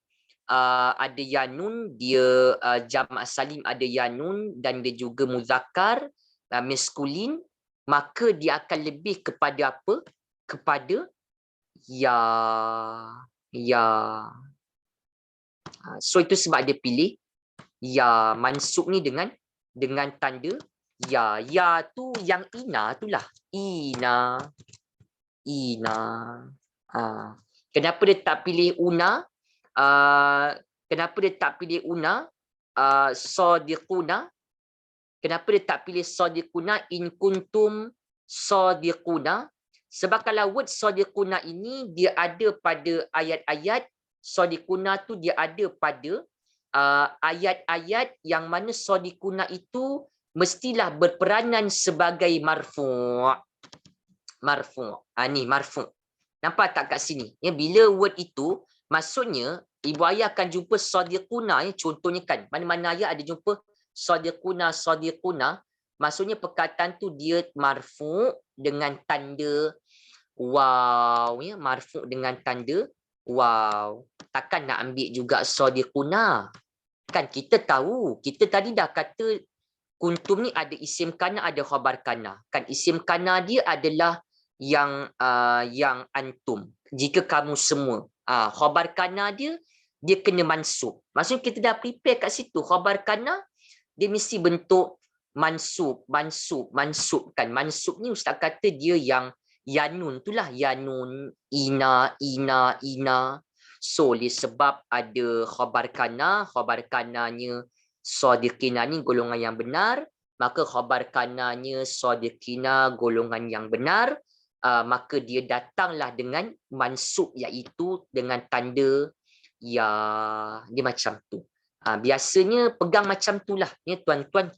Ada yanun, dia jamak salim ada yanun, dan dia juga muzakkar maskulin, maka dia akan lebih kepada apa? Kepada ya. So itu sebab dia pilih ya mansub ni dengan tanda ya. Ya tu yang ina itulah. Ina. Kenapa dia tak pilih una? Kenapa dia tak pilih una? Sadiquna. Kenapa dia tak pilih sadiquna? In kuntum sadiquna. Sebab kalau word sadiquna ini dia ada pada ayat-ayat, sadiquna tu dia ada pada ayat-ayat yang mana sadiquna itu mestilah berperanan sebagai marfu'. Ni marfu'. Nampak tak kat sini? Ya, bila word itu maksudnya ibu ayah akan jumpa sadiquna ya, contohnya kan mana-mana ayat ada jumpa sadiquna. Maksudnya perkataan tu dia marfu' dengan tanda waw ya, marfu' dengan tanda waw. Takkan nak ambil juga sadiquna. Kan kita tahu, kita tadi dah kata kuntum ni ada isim kana, ada khabar kana. Kan isim kana dia adalah yang antum, jika kamu semua. Khabar kana dia kena mansub. Maksudnya kita dah prepare kat situ. Khabar kana dia mesti bentuk mansub kan. Mansub ni ustaz kata dia yang yanun itulah, yanun, ina. So sebab ada khabar kananya sadiqina ni golongan yang benar, maka khabar kananya sadiqina golongan yang benar. Maka dia datanglah dengan mansub, iaitu dengan tanda ya. Dia macam tu. Biasanya pegang macam itulah ya tuan-tuan.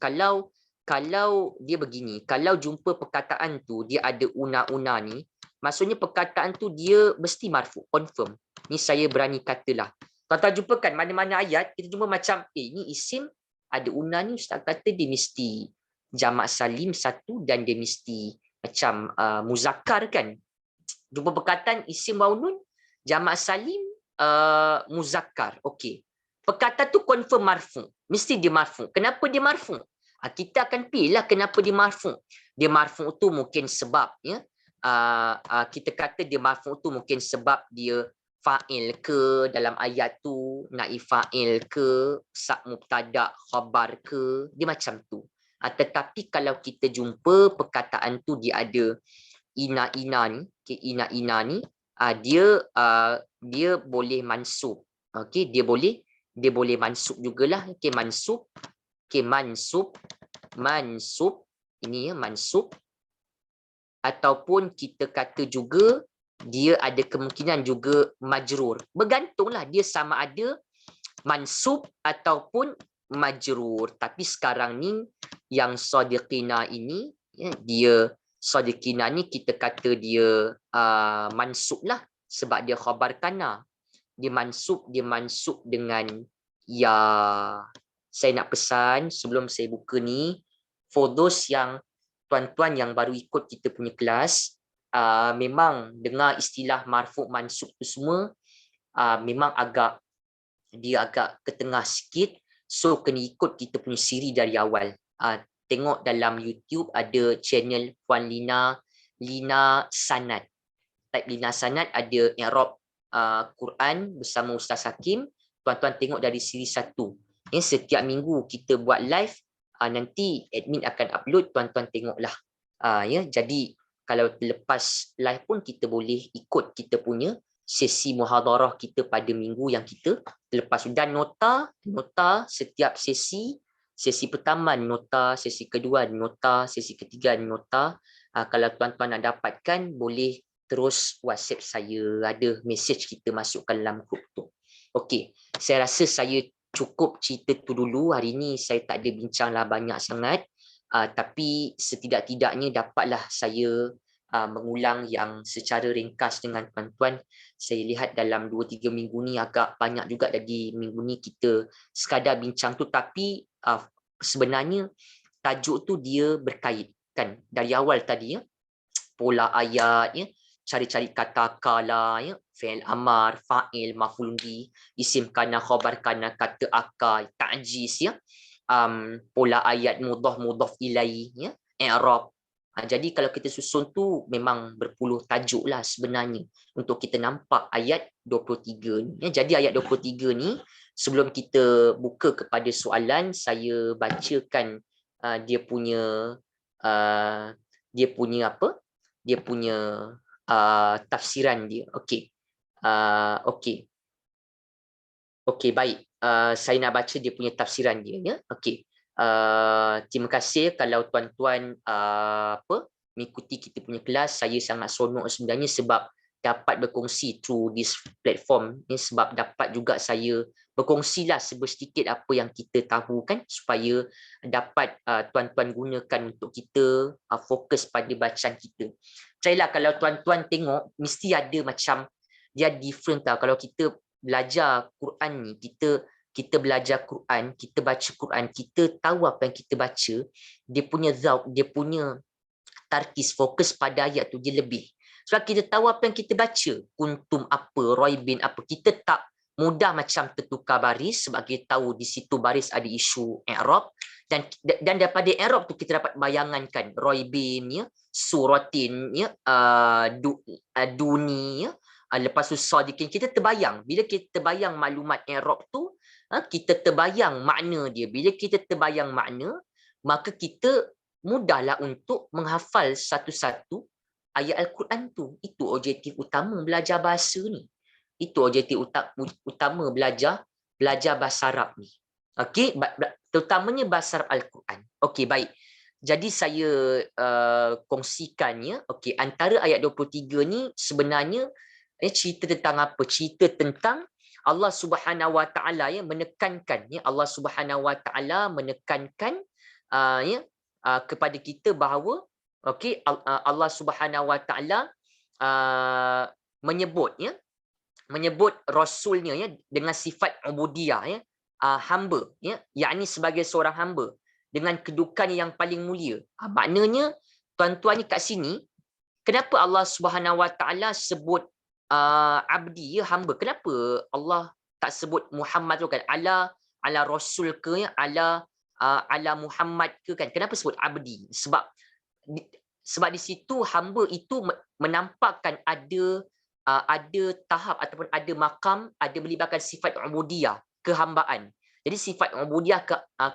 Kalau dia begini, kalau jumpa perkataan tu dia ada una ni, maksudnya perkataan tu dia mesti marfu, confirm. Ni saya berani katalah. Tuan-tuan jumpa kan mana-mana ayat kita jumpa macam ni isim ada una ni, ustaz kata dia mesti jamak salim satu dan dia mesti macam muzakkar kan. Jumpa perkataan isim waunun jamak salim muzakkar. Okey. Perkataan tu confirm marfu. Mesti dia marfu. Kenapa dia marfu? Kita akan pilihlah kenapa dia marfu. Dia marfu tu mungkin sebab ya kita kata dia marfu tu mungkin sebab dia fa'il ke dalam ayat tu, naib fa'il ke, sak mubtada khabar ke, dia macam tu. Tetapi kalau kita jumpa perkataan tu dia ada ina-ina ni, okay, ina-ina ni dia boleh mansub. Okey, dia boleh mansub jugalah. Okey, mansub. Okey, mansub ini ya, mansub, ataupun kita kata juga dia ada kemungkinan juga majrur. Bergantunglah dia sama ada mansub ataupun majrur. Tapi sekarang ni yang sadiqina ini ya, dia sadiqina ni kita kata dia mansub lah sebab dia khabar kana. Dia mansub dengan ya. Saya nak pesan sebelum saya buka ni, for those yang tuan-tuan yang baru ikut kita punya kelas, memang dengar istilah marfu' mansub tu semua memang dia agak ke tengah sikit, so kena ikut kita punya siri dari awal. Tengok dalam YouTube ada channel Puan Lina Sanad. Type Lina Sanad, ada i'rab Quran bersama Ustaz Hakim. Tuan-tuan tengok dari siri 1. Setiap minggu kita buat live, nanti admin akan upload, tuan-tuan tengoklah. Jadi kalau lepas live pun kita boleh ikut kita punya sesi muhadarah kita pada minggu yang kita lepas. Dan nota setiap sesi pertama nota, sesi kedua nota, sesi ketiga nota. Kalau tuan-tuan nak dapatkan, boleh terus WhatsApp saya, ada message kita masukkan dalam grup tu. Okey, saya rasa saya cukup cerita tu dulu. Hari ni saya tak ada bincanglah banyak sangat, tapi setidak-tidaknya dapatlah saya mengulang yang secara ringkas dengan tuan-tuan. Saya lihat dalam 2-3 minggu ni agak banyak juga, jadi minggu ni kita sekadar bincang tu, tapi sebenarnya tajuk tu dia berkait kan dari awal tadi ya, pola ayat ya, cari-cari kata kala ya, fi'il amar, fa'il, maf'ul bi, isim kana, khabar kana, kata akal, ta'jiz ya, pola ayat, mudhaf ilaih ya, i'rab. Jadi kalau kita susun tu memang berpuluh tajuk lah sebenarnya untuk kita nampak ayat 23 ni ya. Jadi ayat 23 ni, sebelum kita buka kepada soalan, saya bacakan dia punya apa? Dia punya tafsiran dia. Okey. Okey, baik. Saya nak baca dia punya tafsiran dia ya. Okey. Terima kasih kalau tuan-tuan mengikuti kita punya kelas. Saya sangat seronok sebenarnya sebab dapat berkongsi through this platform ni, sebab dapat juga saya berkongsilah sedikit apa yang kita tahu kan, supaya dapat tuan-tuan gunakan untuk kita fokus pada bacaan kita. Percayalah kalau tuan-tuan tengok, mesti ada macam dia different tau. Kalau kita belajar Quran ni, kita belajar Quran, kita baca Quran, kita tahu apa yang kita baca, dia punya zauq, dia punya tarkis, fokus pada ayat tu dia lebih. Sebab kita tahu apa yang kita baca, kuntum apa, roibin apa, kita tak mudah macam tertukar baris sebab kita tahu di situ baris ada isu i'rab, dan daripada i'rab tu kita dapat bayangankan roibin ya, suratin ya, duni ya, lepas tu sadiqin. Kita terbayang, bila kita terbayang maklumat i'rab tu, kita terbayang makna dia. Bila kita terbayang makna, maka kita mudahlah untuk menghafal satu-satu ayat Al-Quran tu. Itu objektif utama belajar bahasa ni. Itu objektif utama belajar bahasa Arab ni. Okey, terutamanya bahasa Arab Al-Quran. Okey, baik. Jadi saya kongsikannya. Okey, antara ayat 23 ni sebenarnya cerita tentang apa? Cerita tentang Allah Subhanahu Wa Taala yang menekankan ya, Allah Subhanahu Wa Taala menekankan kepada kita bahawa okey, Allah Subhanahu Wa Taala menyebut rasulnya ya dengan sifat ubudiyah ya, hamba ya, yakni sebagai seorang hamba dengan kedudukan yang paling mulia. Maknanya tuan-tuan ni kat sini, kenapa Allah Subhanahu Wa Taala sebut abdi ya, hamba? Kenapa Allah tak sebut Muhammad tu kan, ala rasul ke ya, ala Muhammad ke kan? Kenapa sebut abdi? Sebab di situ hamba itu menampakkan ada ada tahap ataupun ada makam, ada melibatkan sifat ubudiyah, kehambaan. Jadi sifat ubudiyah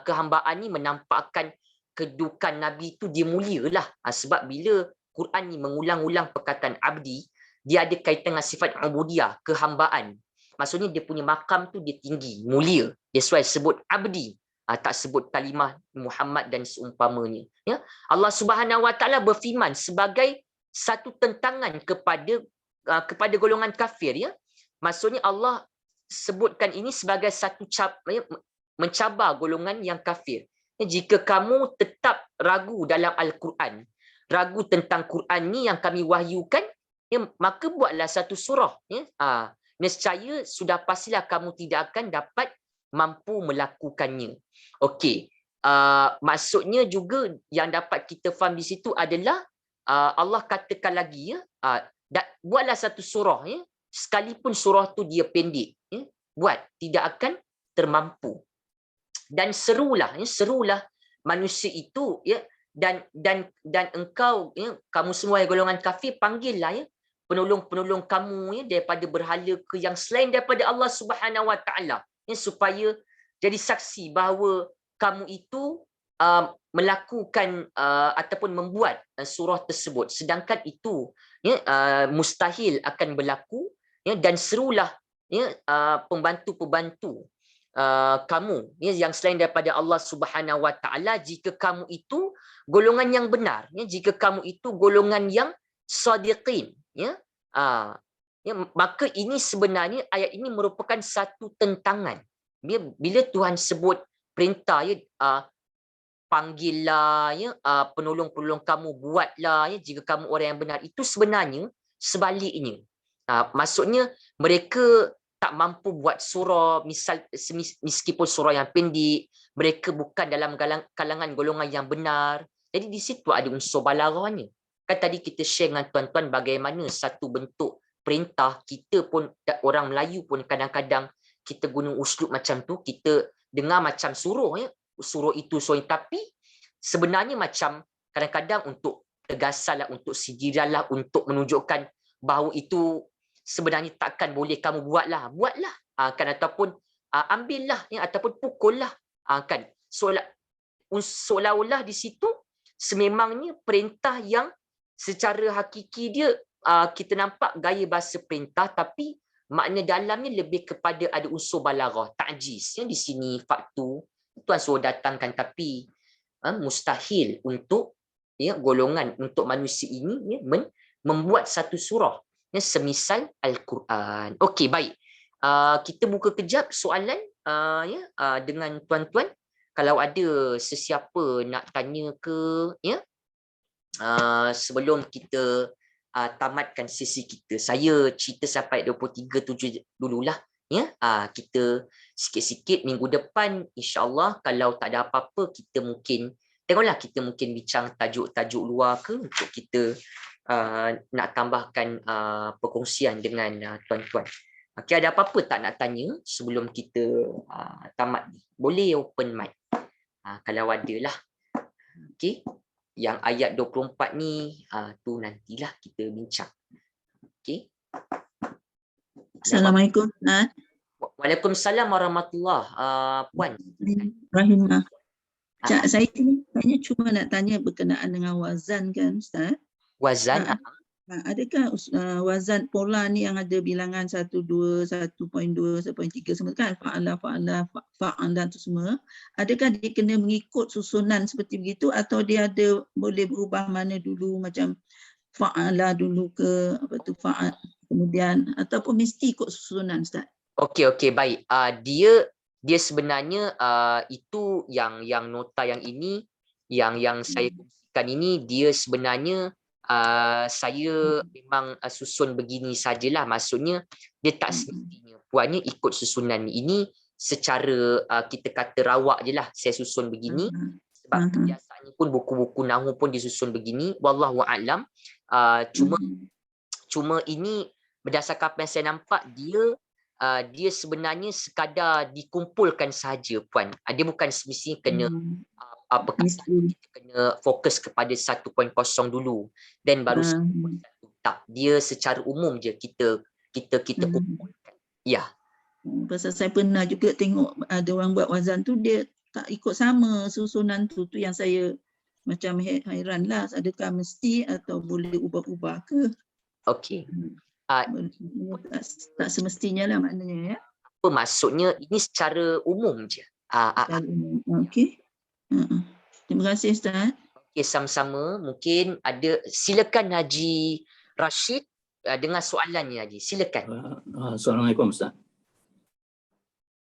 kehambaan ni menampakkan kedudukan Nabi tu dia mulialah. Sebab bila Quran ni mengulang-ulang perkataan abdi, dia ada kaitan dengan sifat ubudiyah, kehambaan. Maksudnya dia punya makam tu dia tinggi, mulia. That's why sebut abdi. Tak sebut kalimah Muhammad dan seumpamanya. Ya? Allah Subhanahu Wa Taala berfirman sebagai satu tentangan kepada golongan kafir, ya. Maksudnya Allah sebutkan ini sebagai satu mencabar golongan yang kafir. Jika kamu tetap ragu dalam Al-Quran, ragu tentang Quran ni yang kami wahyukan, ya, maka buatlah satu surah, ya. Nescaya sudah pastilah kamu tidak akan dapat mampu melakukannya. Okey, maksudnya juga yang dapat kita faham di situ adalah Allah katakan lagi, ya, buatlah satu surah, ya, sekalipun surah tu dia pendek, ya, buat, tidak akan termampu. Dan serulah, ya, serulah manusia itu, ya, dan engkau, ya, kamu semua yang golongan kafir, panggillah, ya, penolong-penolong kamu, ya, daripada berhala ke yang selain daripada Allah Subhanahu Wa Taala, ya, supaya jadi saksi bahawa kamu itu melakukan ataupun membuat surah tersebut, sedangkan itu, ya, mustahil akan berlaku, ya, dan serulah, ya, pembantu-pembantu kamu, ya, yang selain daripada Allah Subhanahu Wa Taala, jika kamu itu golongan yang benar, ya, jika kamu itu golongan yang sadiqin, ya. Ya, maka ini sebenarnya ayat ini merupakan satu tentangan. Bila Tuhan sebut perintah, ya, panggillah, ya, penolong-penolong kamu, buatlah, ya, jika kamu orang yang benar, itu sebenarnya sebaliknya. Maksudnya mereka tak mampu buat surah, misal meskipun surah yang pendek, mereka bukan dalam kalangan golongan yang benar. Jadi di situ ada unsur balaghahnya. Kan tadi kita share dengan tuan-tuan bagaimana satu bentuk perintah, kita pun orang Melayu pun kadang-kadang kita guna uslub macam tu, kita dengar macam suruh, ya, suruh itu, suruh ini, tapi sebenarnya macam kadang-kadang untuk tegasanlah, untuk sindiranlah, untuk menunjukkan bahawa itu sebenarnya takkan boleh kamu buatlah, kan, ataupun ambillah, ya, ataupun pukullah, kan, seolah-olah di situ sememangnya perintah yang secara hakiki dia kita nampak gaya bahasa perintah, tapi makna dalamnya lebih kepada ada unsur balaghah, ta'jiz, ya, di sini faktu tuan suruh datangkan, tapi mustahil untuk, ya, golongan, untuk manusia ini, ya, membuat satu surah, ya, semisal Al-Quran. Okey, baik. Kita buka kejap soalan, ya, dengan tuan-tuan. Kalau ada sesiapa nak tanya ke, ya, sebelum kita tamatkan sesi kita. Saya cerita sampai 23.7 dululah, ya. Kita sikit-sikit minggu depan insya-Allah, kalau tak ada apa-apa, kita mungkin tengoklah, kita mungkin bincang tajuk-tajuk luar ke, untuk kita nak tambahkan perkongsian dengan tuan-tuan. Okey, ada apa-apa tak nak tanya sebelum kita tamat ni? Boleh open mic. Kalau ada lah. Okey. Yang ayat 24 ni tu nantilah kita bincang. Okey. Assalamualaikum. Waalaikumsalam warahmatullahi puan. Rahimah. Saya tanya, cuma nak tanya berkenaan dengan wazan kan Ustaz? Wazan? Adakah wazan pola ni yang ada bilangan 1, 2, 1.2, 1.3 semua kan, fa'ala tu semua, adakah dia kena mengikut susunan seperti begitu, atau dia ada boleh berubah mana dulu, macam fa'ala dulu ke apa tu fa'al kemudian, ataupun mesti ikut susunan Ustaz? Okey, baik. Dia sebenarnya itu yang nota yang ini yang saya kongsikan ini, dia sebenarnya saya memang susun begini sajalah. Maksudnya dia tak semestinya puannya ikut susunan ini, secara kita kata rawak je lah saya susun begini, sebab kebiasaannya pun buku-buku nahwu pun disusun begini, wallahu a'lam. Cuma ini berdasarkan apa yang saya nampak, dia sebenarnya sekadar dikumpulkan sahaja puan. Dia bukan semestinya kena perkataan, kita kena fokus kepada 1.0 dulu dan baru 1.1. Tak, dia secara umum je kita kumpulkan. Ya. Pasal saya pernah juga tengok ada orang buat wazan tu dia tak ikut sama susunan tu yang saya macam hairan lah, adakah mesti atau boleh ubah-ubah ke? Okey. Tak semestinya lah maknanya ya. Apa maksudnya ini secara umum je. Okey. Terima kasih Ustaz. Okey, sama-sama. Mungkin ada, silakan Haji Rashid dengan soalannya Haji. Silakan. Assalamualaikum Ustaz.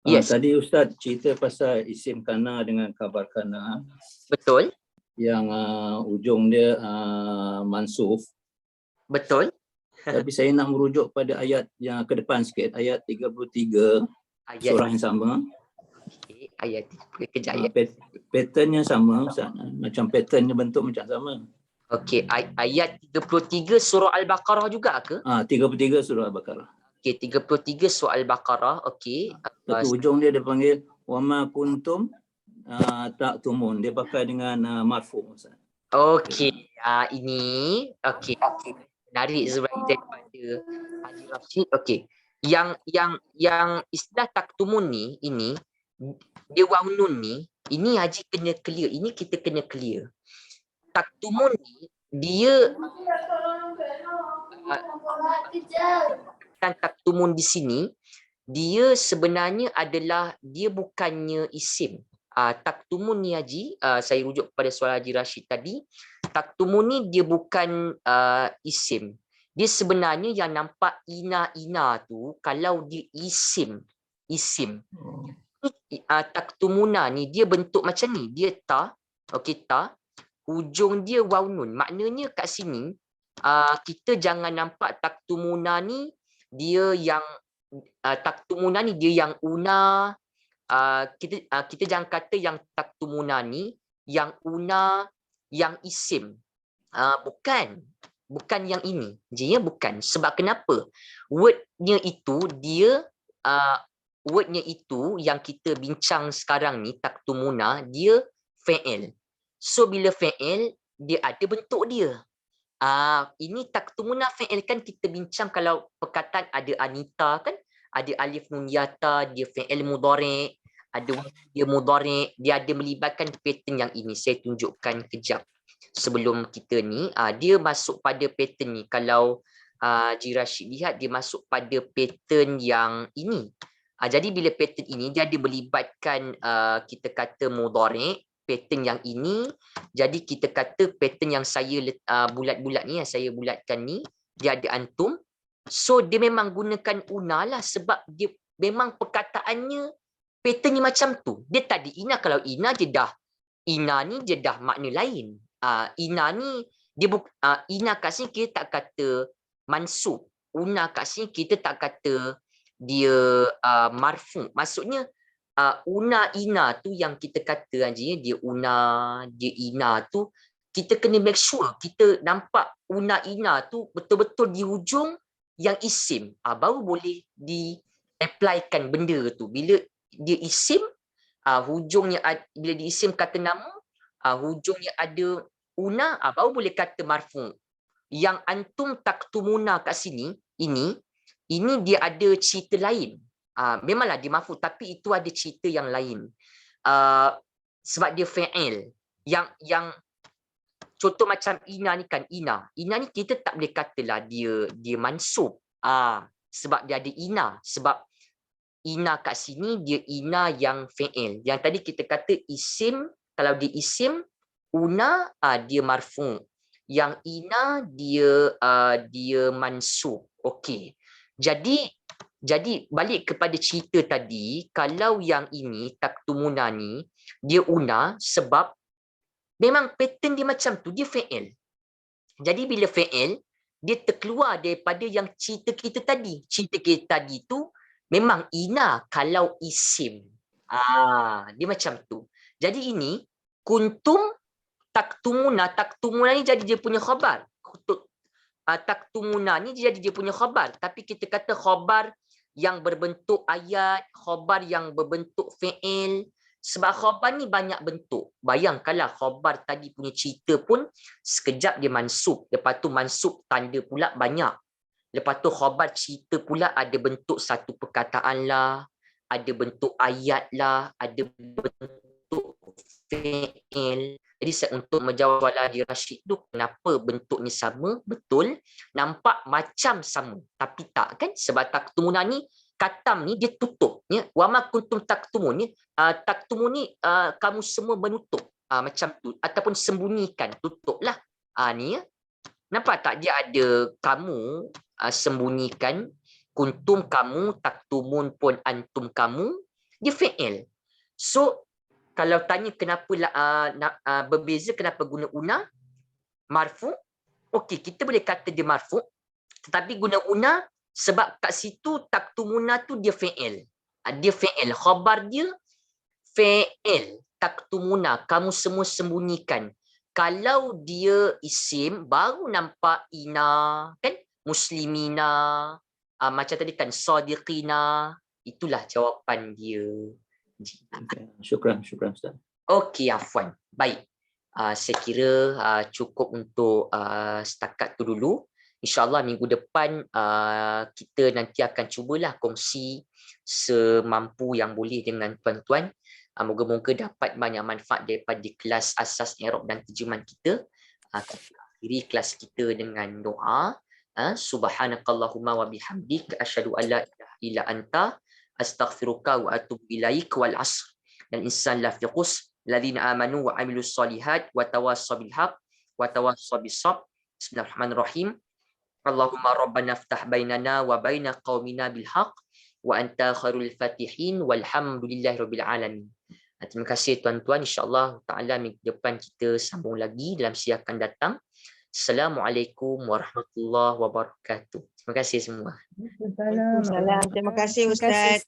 Yes. Tadi Ustaz cerita pasal isim kana dengan khabar kana. Betul. Yang ujung dia mansuf. Betul. Tapi saya nak merujuk pada ayat yang ke depan sikit, ayat 33 surah yang sama. Okay, ayat kejap ya. Patternnya sama Ustaz. Macam patternnya bentuk macam sama. Okey, ayat 33 surah Al-Baqarah juga ke? 33 surah Al-Baqarah. Okey, 33 surah Al-Baqarah. Okey. Tapi ujung dia panggil wama kuntum ta'tumun. Dia pakai dengan marfu Ustaz. Okey, ini okey. Menarik sebenarnya daripada Haji Rashid. Okey. Yang istilah taktumun ni, ini dia waw nun ni, ini Haji kena clear. Ini kita kena clear. Taktumun ni dia taktumun di sini dia sebenarnya adalah dia bukannya isim. Taktumun ni Haji, saya rujuk pada soalan Haji Rashid tadi. Taktumun ni dia bukan isim. Dia sebenarnya yang nampak ina tu kalau dia isim. Taktumuna ni dia bentuk macam ni. Dia ta, okey ta, ujung dia waw nun. Maknanya kat sini kita jangan nampak taktumuna ni dia yang taktumuna ni dia yang una. Kita jangan kata yang taktumuna ni yang una, yang isim. Bukan yang ini. Dia bukan. Sebab kenapa? Wordnya itu dia wordnya itu yang kita bincang sekarang ni taktumuna dia fa'il. So bila fa'il dia ada bentuk dia. Ini taktumuna fa'il kan kita bincang kalau perkataan ada anita kan, ada alif nun yata, dia fa'il mudhari', ada dia mudhari', dia ada melibatkan pattern yang ini. Saya tunjukkan kejap. Sebelum kita ni, dia masuk pada pattern ni. Kalau Haji Rashid lihat, dia masuk pada pattern yang ini. Jadi bila pattern ini, dia ada melibatkan kita kata mudhari', pattern yang ini. Jadi kita kata pattern yang saya bulat-bulat ni, yang saya bulatkan ni, dia ada antum. So dia memang gunakan una lah sebab dia memang perkataannya pattern ni macam tu. Dia tadi ina, kalau ina je dah, ina ni je dah makna lain. Ina ni dia ina kat sini kita tak kata mansub. Una kat sini kita tak kata dia marfu. Maksudnya una ina tu yang kita kata Haji, dia una, dia ina tu kita kena make sure kita nampak una ina tu betul-betul di hujung yang isim. Baru boleh di-applykan benda tu. Bila dia isim, hujungnya bila dia isim kata nama, hujungnya ada una, baru boleh kata marfu. Yang antum taktumuna kat sini, ini dia ada cerita lain. Memanglah dia marfu, tapi itu ada cerita yang lain. Sebab dia fa'il. Yang contoh macam ina ni kan, ina ni kita tak boleh katalah dia mansub. Sebab dia ada ina. Sebab ina kat sini dia ina yang fa'il. Yang tadi kita kata isim, kalau dia isim, una dia marfu. Yang ina dia mansub. Okey. Jadi balik kepada cerita tadi, kalau yang ini taktumuna ni dia una sebab memang pattern dia macam tu, dia fa'il. Jadi bila fa'il, dia terkeluar daripada yang cerita kita tadi. Cerita kita tadi tu memang ina kalau isim. Dia macam tu. Jadi ini kuntum taktumuna ni jadi dia punya khabar. Taktumuna ni jadi dia punya khabar. Tapi kita kata khabar yang berbentuk ayat, khabar yang berbentuk fa'il. Sebab khabar ni banyak bentuk. Bayangkanlah khabar tadi punya cerita pun sekejap dia mansub. Lepas tu mansub tanda pula banyak. Lepas tu khabar cerita pula ada bentuk satu perkataan lah, ada bentuk ayat lah, ada bentuk fi'il. Jadi untuk menjawab soalan di Rashid tu, kenapa bentuknya sama? Betul, nampak macam sama. Tapi tak kan? Sebab taktumuna ni, katam ni dia tutup. Ya? Wa ma kuntum taktumun ni, taktumun ni kamu semua menutup. Macam tu. Ataupun sembunyikan, tutup lah. Ni ya. Nampak tak dia ada kamu sembunyikan, kuntum kamu, taktumun pun antum kamu, dia fi'il. So, kalau tanya kenapa berbeza, kenapa guna una, marfu, okey, kita boleh kata dia marfu, tetapi guna una sebab kat situ taktumuna tu dia fi'il. Dia fi'il, khabar dia fi'il, taktumuna, kamu semua sembunyikan. Kalau dia isim, baru nampak ina, kan? Muslimina, macam tadi kan, sadiqina, itulah jawapan dia. Syukran Ustaz. Okey, afwan. Baik. Saya kira cukup untuk setakat tu dulu. InsyaAllah minggu depan kita nanti akan cubalah kongsi semampu yang boleh dengan tuan-tuan. Moga-moga dapat banyak manfaat daripada kelas asas i'rab dan terjemahan kita. Kita akhiri kelas kita dengan doa. Subhanakallahumma wa bihamdik asyhadu an la ilaha illa anta astaghfiruka wa atubu ilaik wal 'asr. Dan insan la fi khusr alladzina amanu wa amilus solihat wa tawassaw bil haqq wa tawassaw bis sabr. Bismillahirrahmanirrahim. Allahumma rabbana iftah bainana wa baina qaumina bil haqq wa anta khairul fatihin walhamdulillahirabbil alamin. Terima kasih tuan-tuan, insya-Allah taala minggu depan kita sambung lagi dalam siang akan datang. Assalamualaikum warahmatullahi wabarakatuh. Terima kasih semua. Waalaikumsalam. Terima kasih Ustaz.